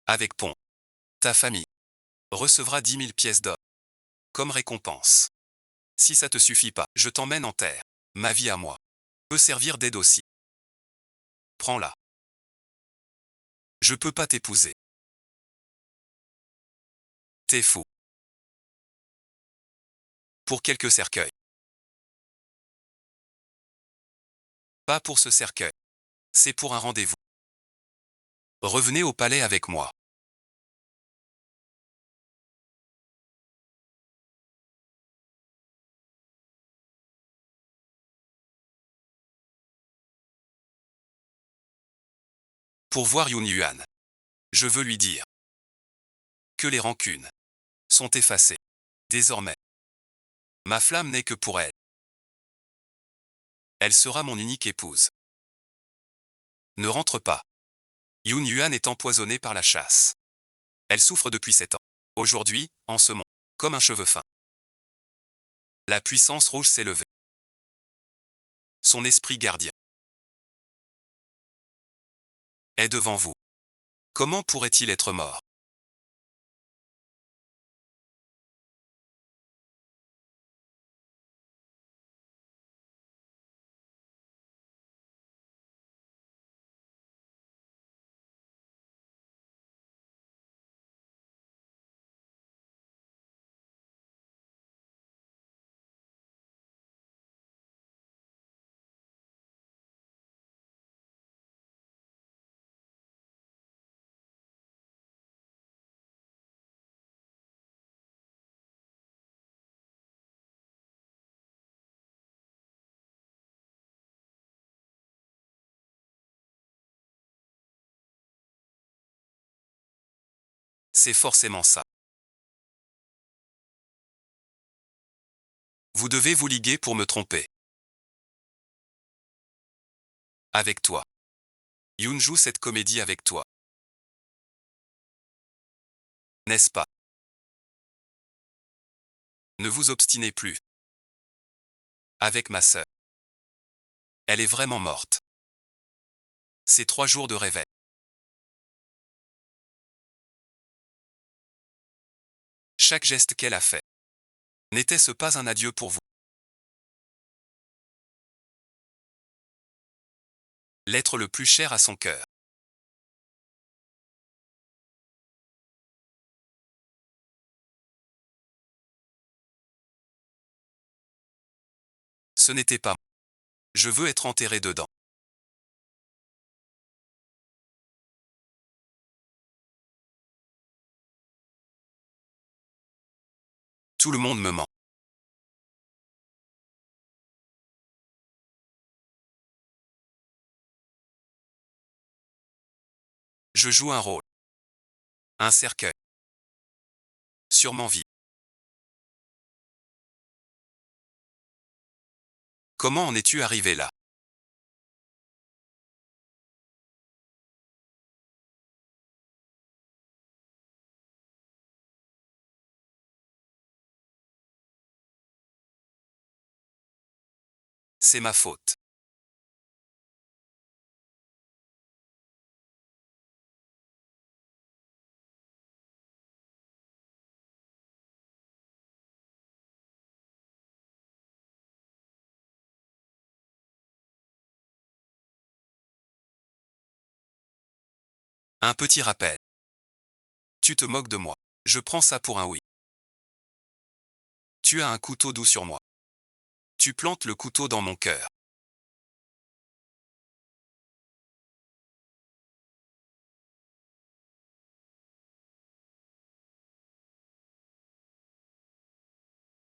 Avec Pont. Ta famille recevra 10 000 pièces d'or. Comme récompense. Si ça te suffit pas, je t'emmène en terre. Ma vie à moi peut servir d'aide aussi. Prends-la. Je peux pas t'épouser. T'es fou. Pour quelques cercueils. Pas pour ce cercueil. C'est pour un rendez-vous. Revenez au palais avec moi. Pour voir Yun Yuan. Je veux lui dire que les rancunes sont effacées. Désormais, ma flamme n'est que pour elle. Elle sera mon unique épouse. Ne rentre pas. Yun Yuan est empoisonnée par la chasse. Elle souffre depuis 7 ans. Aujourd'hui, en ce monde, comme un cheveu fin. La puissance rouge s'est levée. Son esprit gardien est devant vous. Comment pourrait-il être mort? C'est forcément ça. Vous devez vous liguer pour me tromper. Avec toi. Yun joue cette comédie avec toi. N'est-ce pas? Ne vous obstinez plus. Avec ma sœur. Elle est vraiment morte. C'est 3 jours de réveil. Chaque geste qu'elle a fait. N'était-ce pas un adieu pour vous? L'être le plus cher à son cœur. Ce n'était pas moi. Je veux être enterré dedans. Tout le monde me ment. Je joue un rôle. Un cercueil. Sûrement vie. Comment en es-tu arrivé là? C'est ma faute. Un petit rappel. Tu te moques de moi. Je prends ça pour un oui. Tu as un couteau doux sur moi. Tu plantes le couteau dans mon cœur.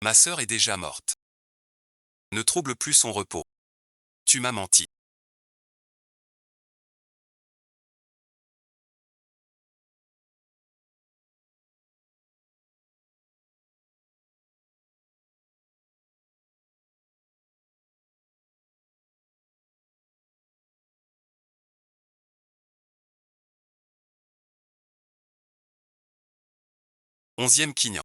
Ma sœur est déjà morte. Ne trouble plus son repos. Tu m'as menti. Onzième quignon.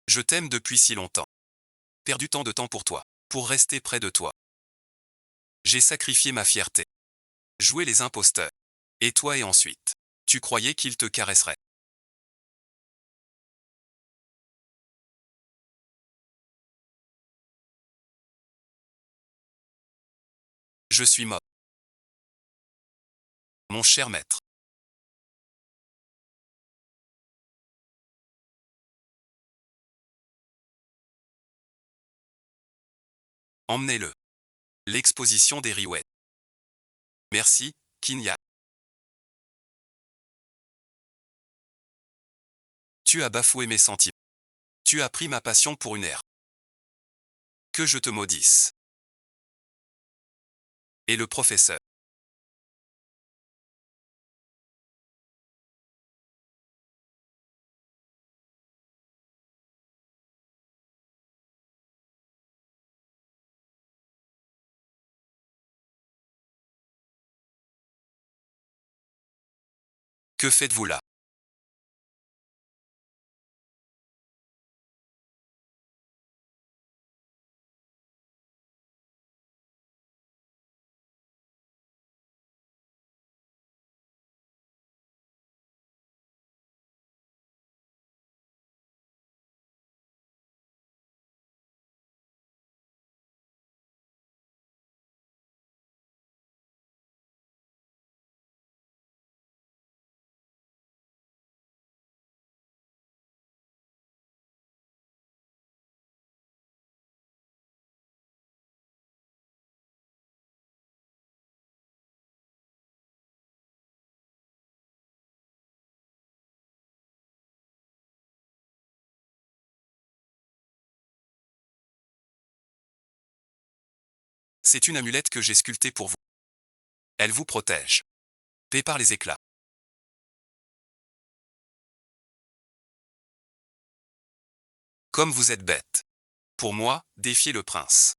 Je t'aime depuis si longtemps. Perdu tant de temps pour toi. Pour rester près de toi. J'ai sacrifié ma fierté. Joué les imposteurs. Et toi et ensuite. Tu croyais qu'il te caresserait. Je suis mort. Mon cher maître. Emmenez-le. L'exposition des Riouettes. Merci, Kinya. Tu as bafoué mes sentiments. Tu as pris ma passion pour une ère. Que je te maudisse. Et le professeur. Que faites-vous là? C'est une amulette que j'ai sculptée pour vous. Elle vous protège. Paix par les éclats. Comme vous êtes bête. Pour moi, défiez le prince.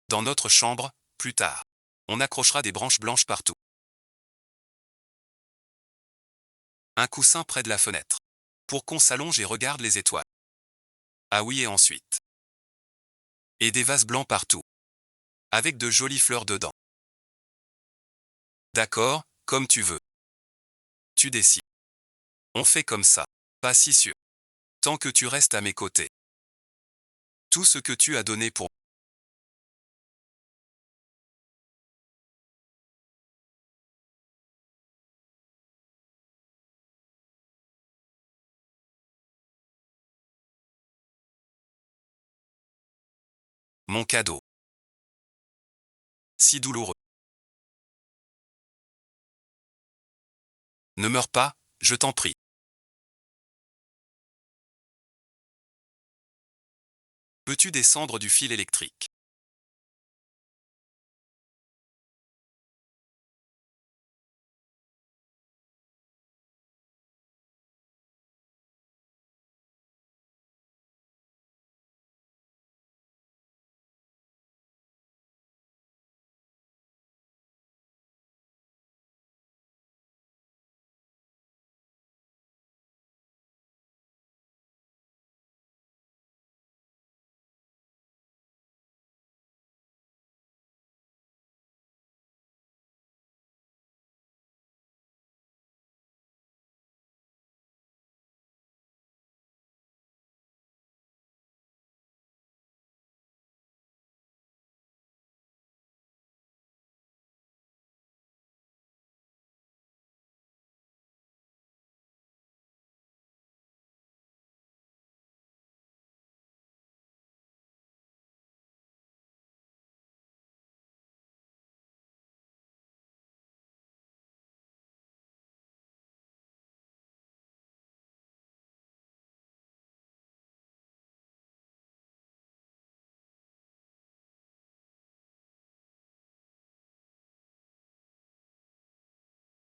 Dans notre chambre, plus tard. On accrochera des branches blanches partout. Un coussin près de la fenêtre. Pour qu'on s'allonge et regarde les étoiles. Ah oui et ensuite. Et des vases blancs partout. Avec de jolies fleurs dedans. D'accord, comme tu veux. Tu décides. On fait comme ça. Pas si sûr. Tant que tu restes à mes côtés. Tout ce que tu as donné pour mon cadeau. Si douloureux. Ne meurs pas, je t'en prie. Peux-tu descendre du fil électrique?